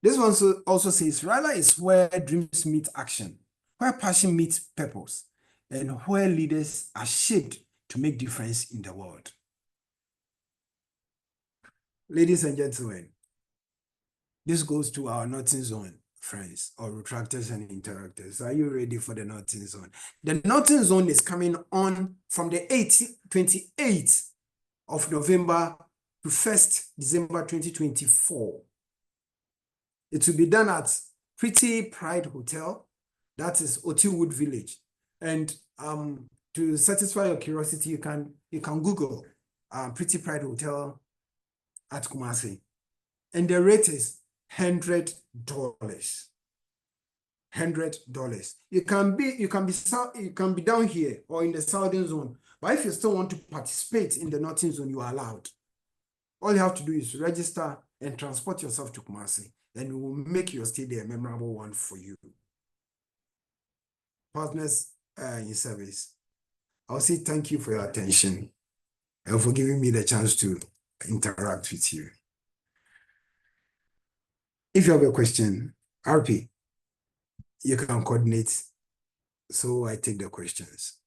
This one also says, RYLA is where dreams meet action, where passion meets purpose, and where leaders are shaped to make difference in the world. Ladies and gentlemen, this goes to our Northern Zone friends or retractors and interactors. Are you ready for the Northern Zone? The Northern Zone is coming on from the 28th of November to 1st December 2024. It will be done at Pretty Pride Hotel, that is Otiwood Village. And to satisfy your curiosity, you can Google Pretty Pride Hotel at Kumasi. And the rate is $100. $100. You can be down here or in the Southern Zone, but if you still want to participate in the Northern Zone, you are allowed. All you have to do is register and transport yourself to Kumasi, and we will make your stay there a memorable one for you. Partners in service, I'll say thank you for your attention and for giving me the chance to interact with you. If you have a question, RP, you can coordinate, so I take the questions.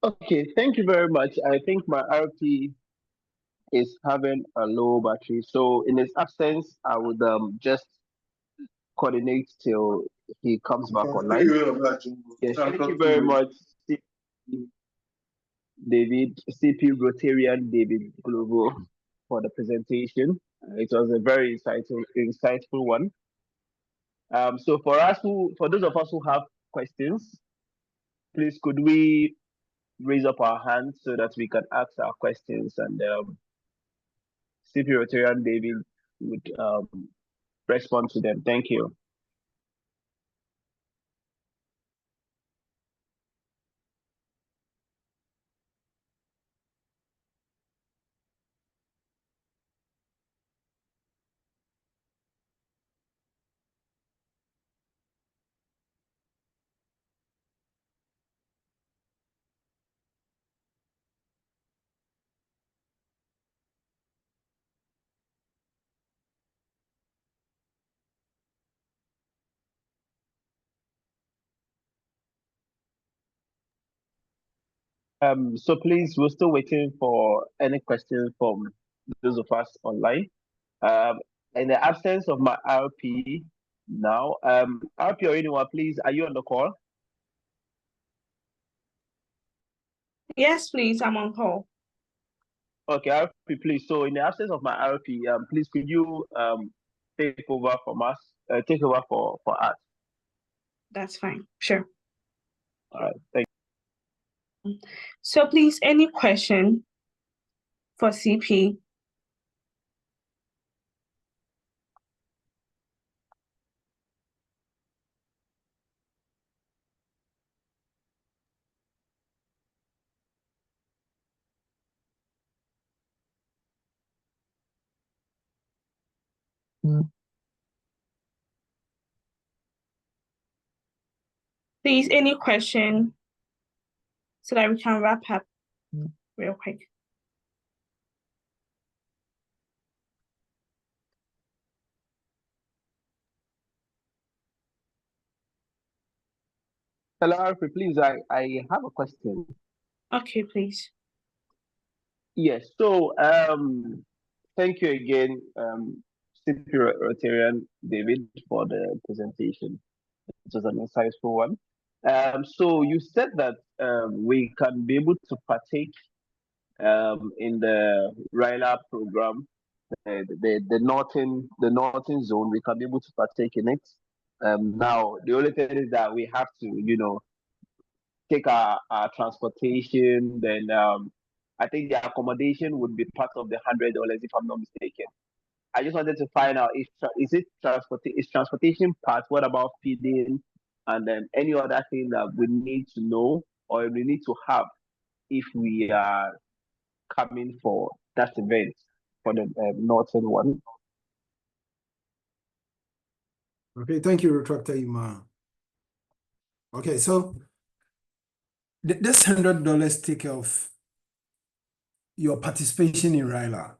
Okay, thank you very much. I think my RP is having a low battery. So in his absence, I would just coordinate till he comes back online. Yes, thank you very much, David, CP Rotarian David Globo, for the presentation. It was a very insightful one. So for those of us who have questions, please could we raise up our hands so that we can ask our questions, and CP Rotarian David would respond to them. Thank you. So please, we're still waiting for any questions from those of us online. In the absence of my RP now, RP or anyone, please, are you on the call? Yes, please, I'm on call. Okay, RP, please. So in the absence of my RP, please could you take over from us, take over for us? That's fine. Sure. All right, thank you. So please, any question for CP? Please, any question so that we can wrap up real quick. Hello, RP, please, I have a question. Okay, please. Yes, so thank you again, CP Rotarian David, for the presentation. It was an insightful one. So you said that we can be able to partake in the RYLA program, the northern zone. We can be able to partake in it. Now the only thing is that we have to, take our transportation. Then I think the accommodation would be part of the $100, if I'm not mistaken. I just wanted to find out is transportation part? What about feeding, and then any other thing that we need to know or we need to have if we are coming for that event for the northern one? Okay, thank you, Retractor Ima. Okay, so this $100 take off your participation in RYLA.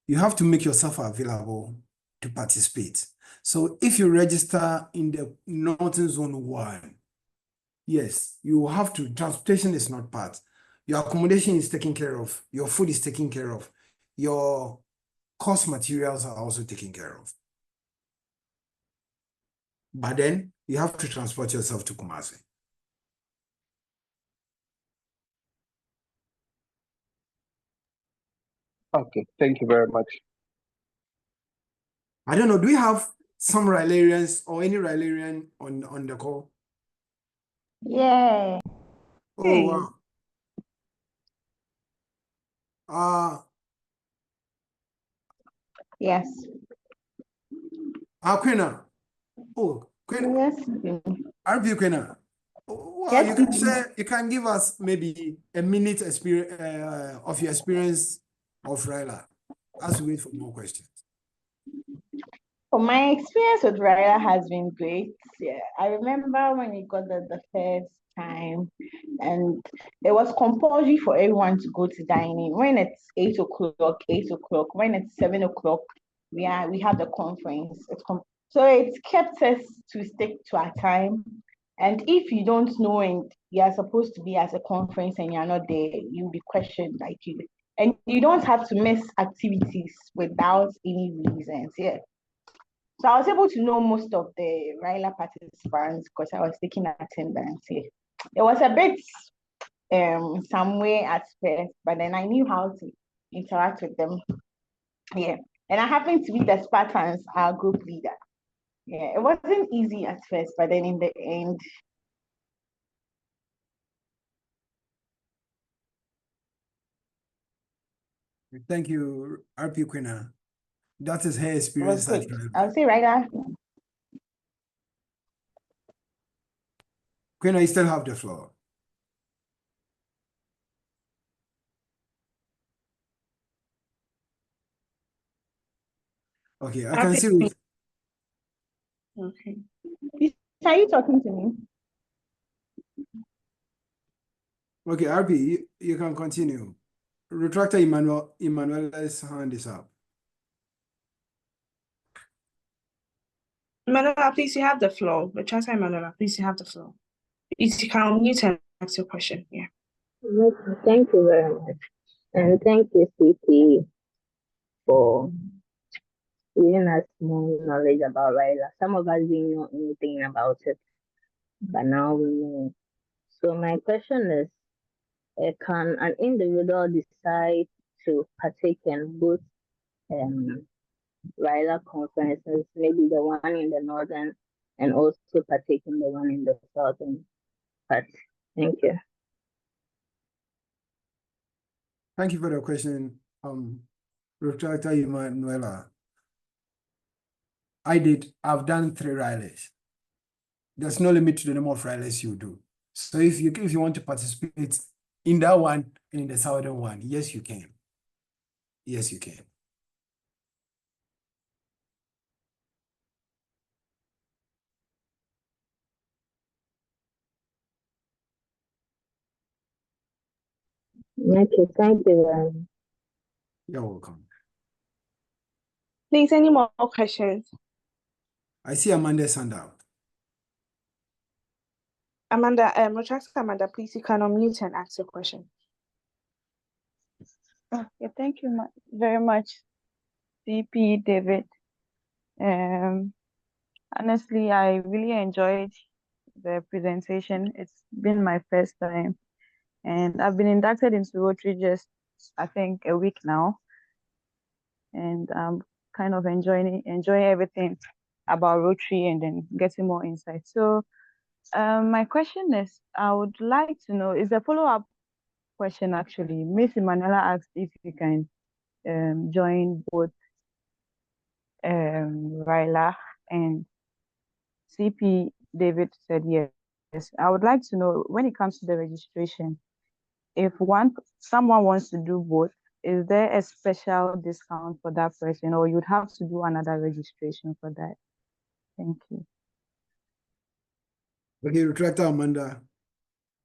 You have to make yourself available to participate. So if you register in the Northern Zone 1, yes, you have to, transportation is not part. Your accommodation is taken care of. Your food is taken care of. Your course materials are also taken care of. But then you have to transport yourself to Kumasi. Okay, thank you very much. I don't know, do we have some RYLArians or any RYLArian on the call? Yeah. Oh, Hey. wow. Yes. Quena. Oh, Quena. Yes. RP Quena. Well, Yes, you can say, you can give us maybe a minute experience of your experience of RYLA as we wait for more questions. Well, my experience with RYLA has been great. Yeah, I remember when we got the first time, and it was compulsory for everyone to go to dining. When it's 8 o'clock, 8 o'clock. When it's 7 o'clock, we have the conference. So it kept us to stick to our time. And if you don't know and you are supposed to be at a conference and you're not there, you'll be questioned like you. And you don't have to miss activities without any reasons. Yeah. So I was able to know most of the RYLA participants because I was taking attendance here. It was a bit some way at first, but then I knew how to interact with them. Yeah. And I happened to be the Spartans, our group leader. Yeah, it wasn't easy at first, but then in the end. Thank you, RP Quena. That is her experience. I'll say RYLA. Quena, you still have the floor. Okay, I can see. Okay. Are you talking to me? Okay, RP, you can continue. Retractor Emmanuel's hand is up. Manuela, please, you have the floor. Retractor Manuela, please, you have the floor. You can unmute and ask your question. Yeah. Okay, thank you very much. And thank you, CP, for giving us more knowledge about RYLA. Some of us didn't know anything about it, but now we know. So my question is, can an individual decide to partake in both RYLA conferences, maybe the one in the northern and also partake in the one in the southern part? Thank you. Thank you for the question, Retractor Emanuela. I've done 3 RYLAs. There's no limit to the number of RYLAs you do. So if you want to participate in that one and in the southern one, yes, you can. Yes, you can. Okay, thank you very much. You're welcome. Please, any more questions? I see Amanda hand out. Amanda, Retractor Amanda, please, you can unmute and ask your question. Okay, thank you very much, CP David. Honestly, I really enjoyed the presentation. It's been my first time, and I've been inducted into Rotary just, I think, a week now, and I'm kind of enjoying everything about Rotary and then getting more insight. So, my question is, I would like to know, is a follow-up question actually. Miss Emanuela asked if you can join both RYLA, and CP David said yes. I would like to know, when it comes to the registration, if someone wants to do both, is there a special discount for that person, or you'd have to do another registration for that? Thank you. Okay, Retractor Amanda,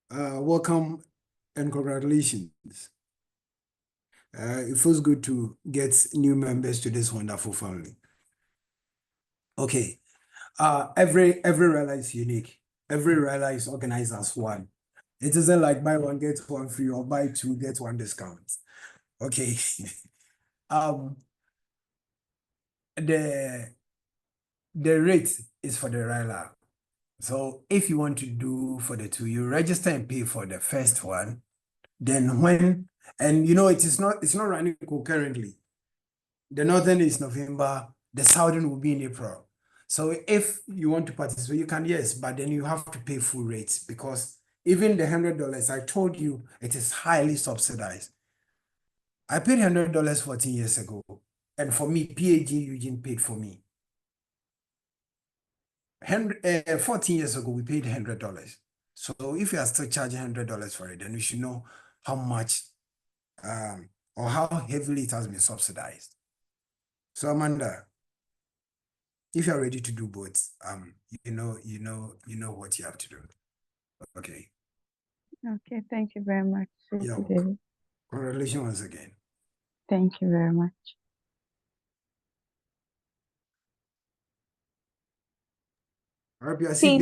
welcome and congratulations. It feels good to get new members to this wonderful family. Okay, every RYLA is unique. Every RYLA is organized as one. It isn't like buy one get one free or buy two get one discount. Okay. The rate is for the RYLA. So if you want to do for the two, you register and pay for the first one. Then it's not running concurrently. The northern is November, the southern will be in April. So if you want to participate, you can, yes, but then you have to pay full rates, because even the $100, I told you, it is highly subsidized. I paid $100 14 years ago, and for me, PAG Eugene paid for me. 14 years ago, we paid $100. So if you are still charging $100 for it, then we should know how much or how heavily it has been subsidized. So Amanda, if you are ready to do both, you know what you have to do. Okay. Okay, thank you very much, Yeah, CP David. congratulations once again. Thank you very much. I see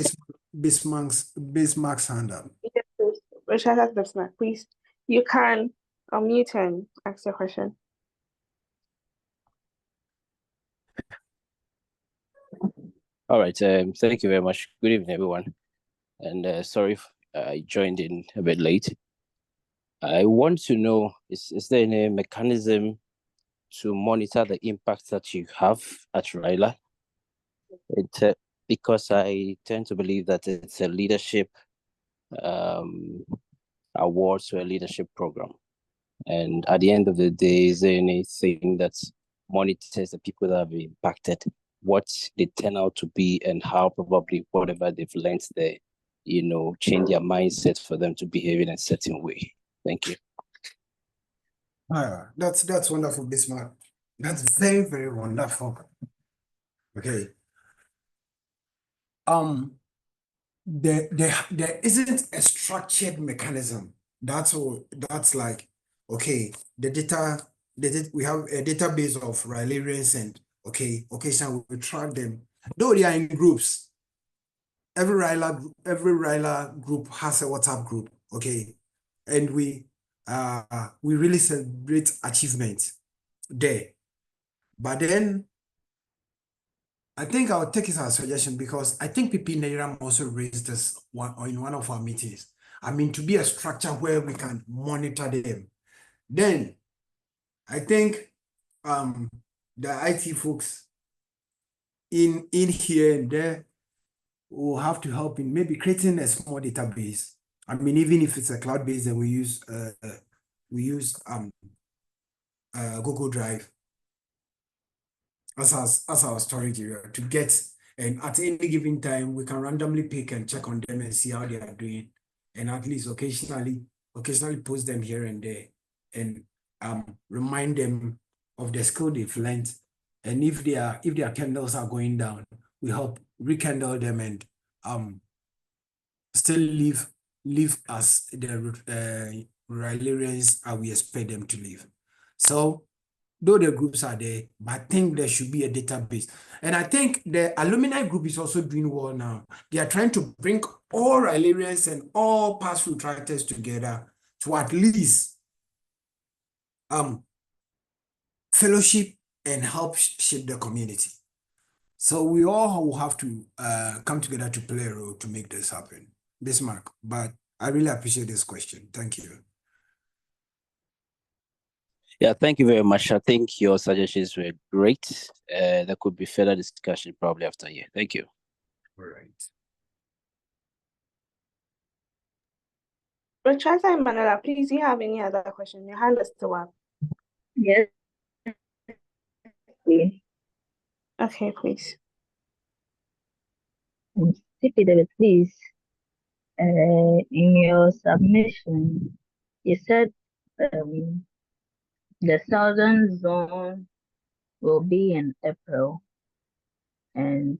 Bismarck's hand up. Yes, please. Retractor Bismarck, please. You can unmute and ask your question. All right. Thank you very much. Good evening, everyone. And sorry if I joined in a bit late. I want to know, is there any mechanism to monitor the impact that you have at RYLA? Because I tend to believe that it's a leadership awards or a leadership program. And at the end of the day, is there anything that monitors the people that have been impacted, what they turn out to be, and how probably whatever they've learned there, change their mindset for them to behave in a certain way? Thank you. That's wonderful, Bismarck. That's very, very wonderful. Okay. There isn't a structured mechanism. That's all. That's like, okay, the data, we have a database of RYLArians, and so we track them. Though they are in groups, every RYLA group has a WhatsApp group. Okay. and we really celebrate achievements there. But then I think I'll take it as a suggestion because I think PP Nairam also raised this in one of our meetings. I mean, to be a structure where we can monitor them. Then I think the IT folks in here and there will have to help in maybe creating a small database. I mean, even if it's a cloud base, then we use Google Drive as our storage area to get, and at any given time we can randomly pick and check on them and see how they are doing, and at least occasionally post them here and there, and remind them of the skill they've learned, and if their candles are going down, we help rekindle them and still live as the Rylarians we expect them to live. So though the groups are there, but I think there should be a database. And I think the alumni group is also doing well now. They are trying to bring all Rylarians and all past retractors together to at least fellowship and help shape the community. So we all will have to come together to play a role to make this happen. Bismarck, but I really appreciate this question. Thank you. Yeah, thank you very much. I think your suggestions were great. There could be further discussion probably after here. Thank you. All right. Retractor Emanuela, please, do you have any other question? Your hand is still up. Yes, please. Okay, please. CP David, please. In your submission, you said the southern zone will be in April, and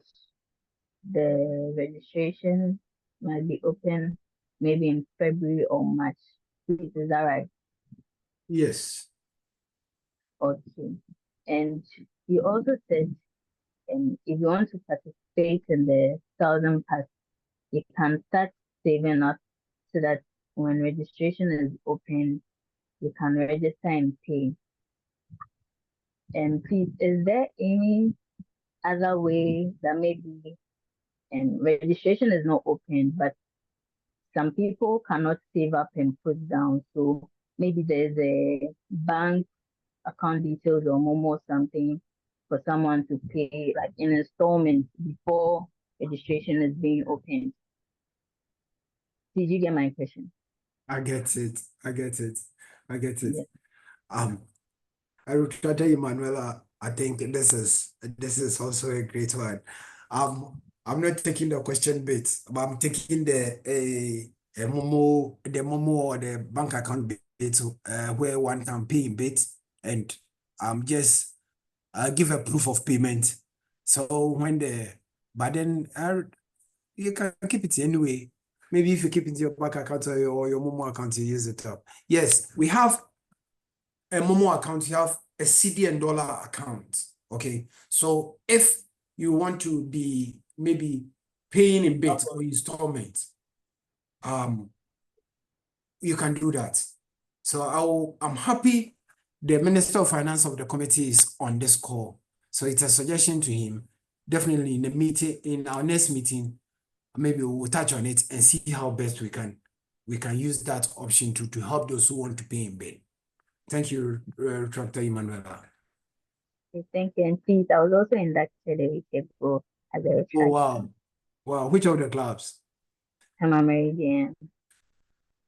the registration might be open maybe in February or March. Please, is that right? Yes. Okay. And you also said, if you want to participate in the Southern Pass, you can start saving up so that when registration is open, you can register and pay. And please, is there any other way that maybe, and registration is not open, but some people cannot save up and put down. So maybe there's a bank account details or Momo or something for someone to pay like in installments before registration is being opened. Did you get my question? I get it. Yes. Dr. Emanuela, I think this is also a great one. I'm not taking the question bit, but I'm taking the Momo or the bank account bit, where one can pay in bit and just give a proof of payment. So but then you can keep it anyway. Maybe if you keep it in your bank account or your Momo account, you use it up. Yes, we have a Momo account, you have a CD and dollar account. Okay. So if you want to be maybe paying in bit or installment, you can do that. So I'm happy the Minister of Finance of the committee is on this call. So it's a suggestion to him. Definitely in the meeting, in our next meeting, maybe we'll touch on it and see how best we can use that option to help those who want to pay in bit. Thank you, Dr. Emanuela. Thank you. And please, I was also inducted a week ago as a Oh, wow. Wow. Which of the clubs? I'm a Meridian.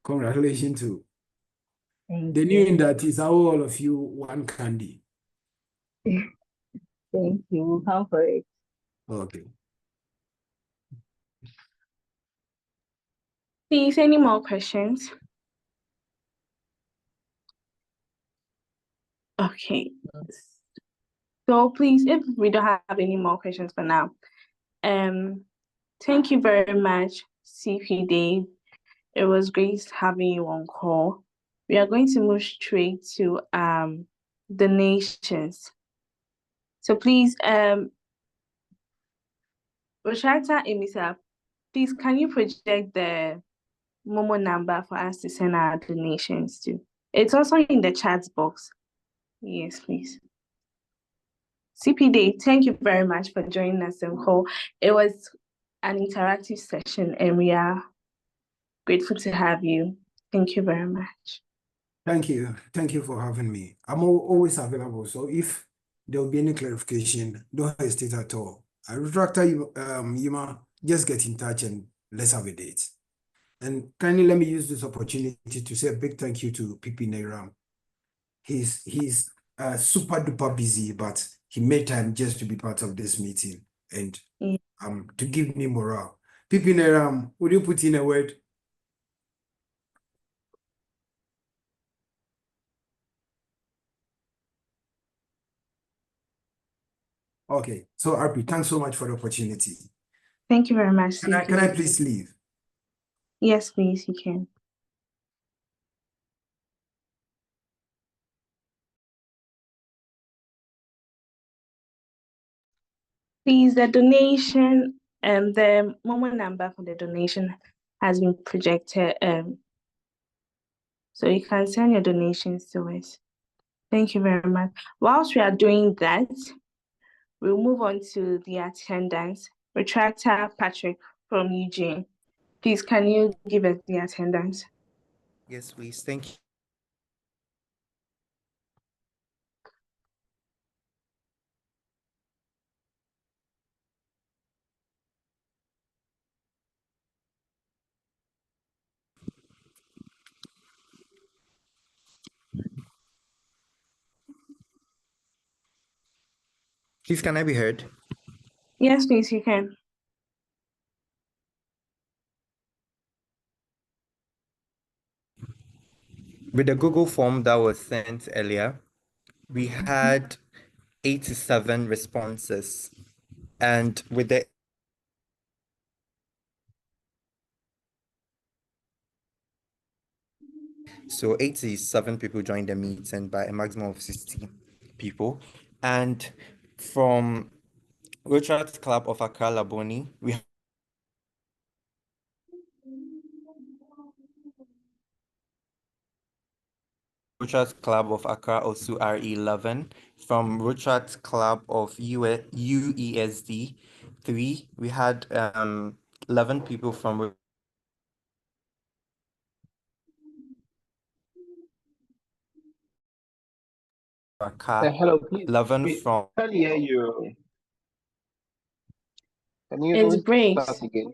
Congratulations to Thank the you. new that is all of you one candy. Thank you. We'll come for it. Okay. Please, any more questions? Okay. So please, if we don't have any more questions for now, thank you very much, CP Dave. It was great having you on call. We are going to move straight to donations. So please, Roshata Emisa, please can you project the Momo number for us to send our donations to. It's also in the chat box. Yes, please. CPD, thank you very much for joining us in call. It was an interactive session and we are grateful to have you. Thank you very much. Thank you. Thank you for having me. I'm always available. So if there will be any clarification, don't hesitate at all. Retractor, Yuma, just get in touch and let's have a date. And kindly let me use this opportunity to say a big thank you to PP Nairam. He's super duper busy, but he made time just to be part of this meeting and to give me morale. PP Nairam, would you put in a word? Okay, so RP, thanks so much for the opportunity. Thank you very much. Can I please leave? Yes, please, you can. Please, the donation, the Momo number for the donation has been projected. So you can send your donations to us. Thank you very much. Whilst we are doing that, we'll move on to the attendance. Retractor Patrick from Eugene. Please, can you give us the attendance? Yes, please. Thank you. Please, can I be heard? Yes, please, you can. With the Google form that was sent earlier, we had 87 responses. And with the So 87 people joined the meeting by a maximum of 60 people. And from Rotary Club of Accra-Labone, we Rotary Club of Accra also RE11. From Rotary Club of UESD 3, we had 11 people from Accra, Hello, please. 11 We from can't hear you. Can you It's breaks. start again?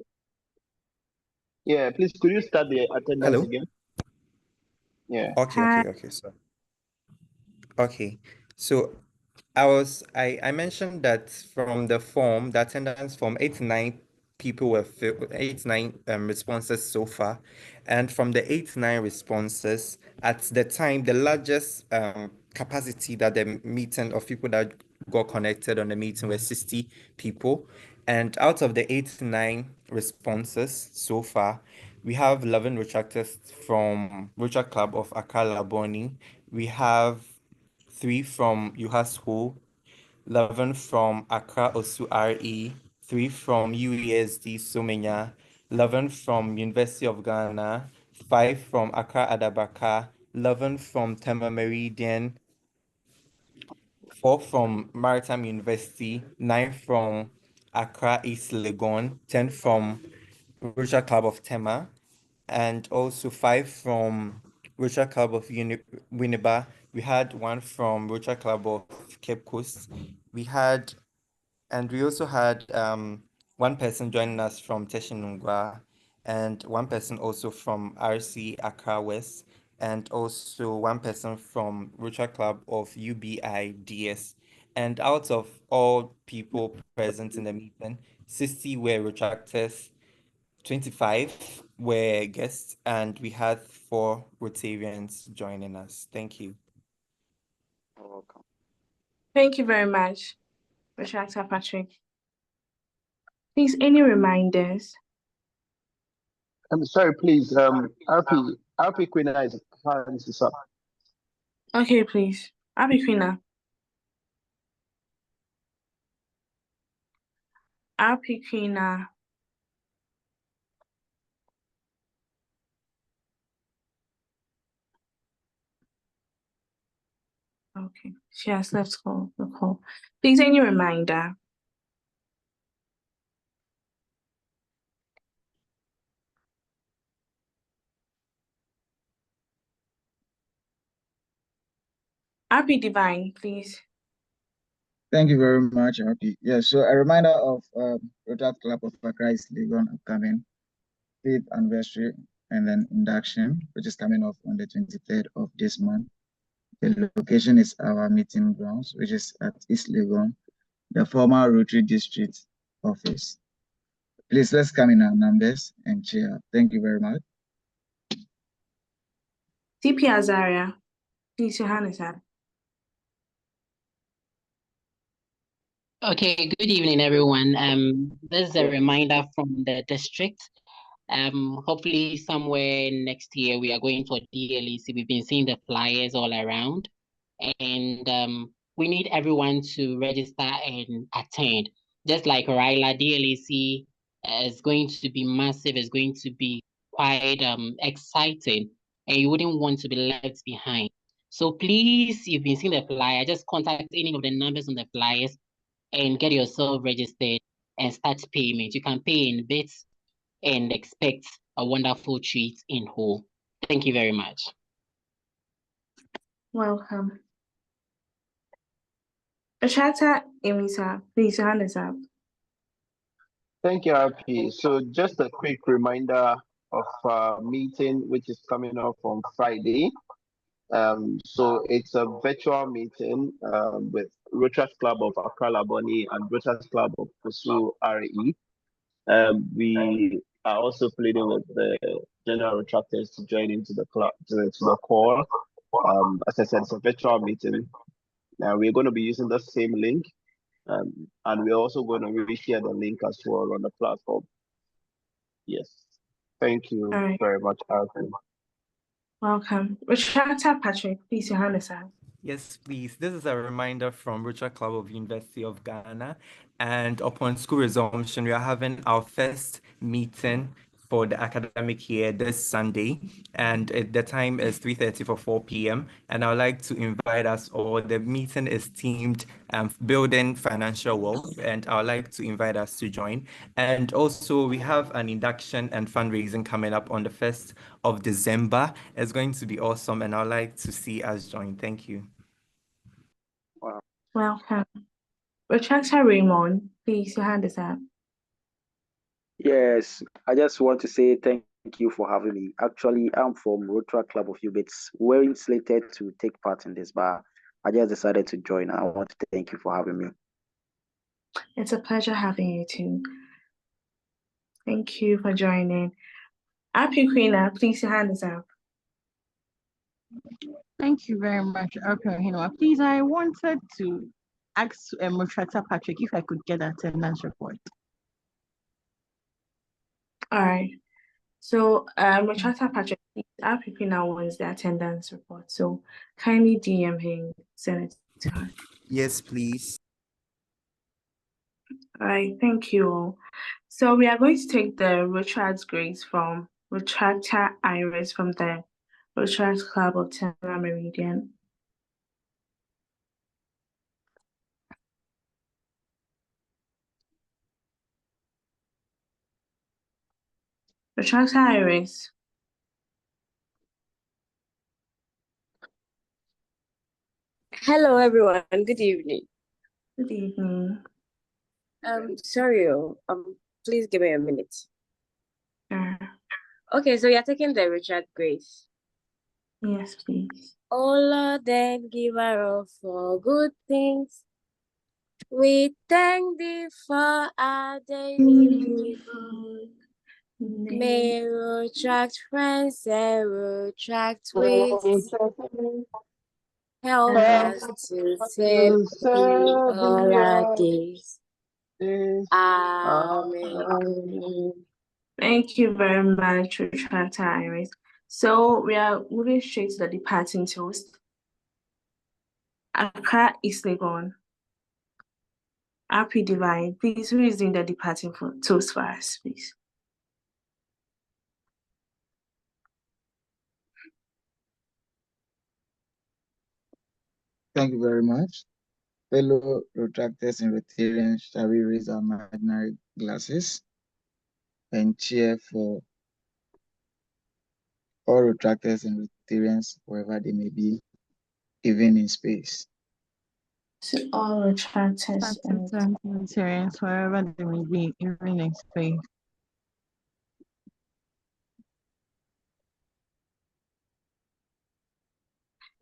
Yeah, please, could you start the attendance Hello? again? Yeah. Okay, so okay. So I mentioned that from the form, the attendance form, 89 people were filled, 89 responses so far. And from the 89 responses, at the time, the largest capacity that the meeting of people that got connected on the meeting were 60 people. And out of the 89 responses so far, we have 11 retractors from Rotary Club of Accra-Labone. We have 3 from UHASHO, 11 from Accra Osu RE, 3 from UESD Somenya, 11 from University of Ghana, 5 from Accra Adabaka, 11 from Tema Meridian, 4 from Maritime University, 9 from Accra East Legon, 10 from Rotary Club of Tema, and also 5 from Rotary Club of Winneba. We had 1 from Rotary Club of Cape Coast. We also had 1 person joining us from Teshinungwa, and 1 person also from RC Accra West, and also 1 person from Rotary Club of UBI DS. And out of all people present in the meeting, 60 were retractors, 25 were guests, and we had 4 Rotarians joining us. Thank you. You're welcome. Thank you very much, Retractor Patrick. Please, any reminders? I'm sorry, please. RP Queen is hands is up. Okay, please. RP Queen. RP Queen. Okay, she has left the call. Please, any reminder? RP Divine, please. Thank you very much, RP. Yeah, so a reminder of Rotary Club of Accra is Legon upcoming 5th anniversary and then induction, which is coming off on the 23rd of this month. The location is our meeting grounds, which is at East Legon, the former Rotary District office. Please, let's come in our numbers and cheer. Thank you very much. CP Azaria, please, your hand is up. Okay, good evening, everyone. This is a reminder from the district. Hopefully somewhere next year we are going for DLEC. We've been seeing the flyers all around, and we need everyone to register and attend. Just like RYLA, DLEC is going to be massive. It's going to be quite exciting, and you wouldn't want to be left behind. So please, you've been seeing the flyer, just contact any of the numbers on the flyers and get yourself registered and start payment. You can pay in bits and expect a wonderful treat in whole. Thank you very much. Welcome. Ashata Emisa, please, your hand is up. Thank you, RP. So just a quick reminder of our meeting, which is coming up on Friday. So it's a virtual meeting with Rotary Club of Accra-Labone and Rotary Club of Pusu RE. We are also pleading with the general retractors to join into the club to the call. As I said, it's a virtual meeting. We're going to be using the same link, and we're also going to reshare the link as well on the platform. Yes, thank you very much, RP. Welcome. Retractor Patrick, please, your hand is up. Yes, please. This is a reminder from Rotary Club of University of Ghana. And upon school resumption, we are having our first meeting for the academic year this Sunday. And the time is 3:30 for 4 p.m. And I would like to invite us all. The meeting is themed Building Financial Wealth. And I would like to invite us to join. And also, we have an induction and fundraising coming up on the 1st of December. It's going to be awesome. And I would like to see us join. Thank you. Wow. Welcome. Retractor Raymond, please, your hand is up. Yes, I just want to say thank you for having me. Actually, I'm from Rotary Club of Ubits. We weren't slated to take part in this, but I just decided to join. I want to thank you for having me. It's a pleasure having you too. Thank you for joining. RP Queena, please, your hand is up. Thank you very much, RP. Please, I wanted to ask Retractor Patrick if I could get the attendance report. All right. So, Retractor Patrick, RP Queena wants the attendance report. So, kindly DM him, send it to her. Yes, please. All right, thank you all. So we are going to take the Richard's grades from Retractor Iris from the Rotary Club of Terra Meridian. Retractor Iris. Hello, everyone. Good evening. Good evening. Sorry, please give me a minute. Sure. Okay, so you're taking the Richard Grace. Yes, please. Oh Lord, then giver of all good things, we thank thee for our daily food. May retract friends and retract ways. Help us to serve thee all our days. Amen. Thank you very much, Retractor Iris. So we are moving straight to the departing toast. Accra is Legon. RP Divine, please, who is doing the departing toast for us, please? Thank you very much. Fellow Retractors and Rotarians, shall we raise our imaginary glasses and cheer for all Retractors and Rotarians wherever they may be, even in space. To all retractors and Rotarians, wherever they may be, even in space.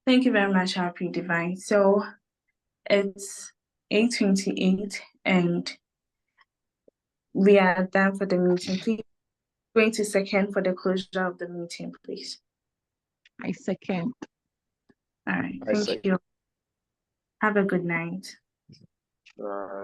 thank you very much, Happy Divine. So it's 8:28 and we are done for the meeting. Please, 20 seconds for the closure of the meeting, please. I second. All right, thank you. Have a good night.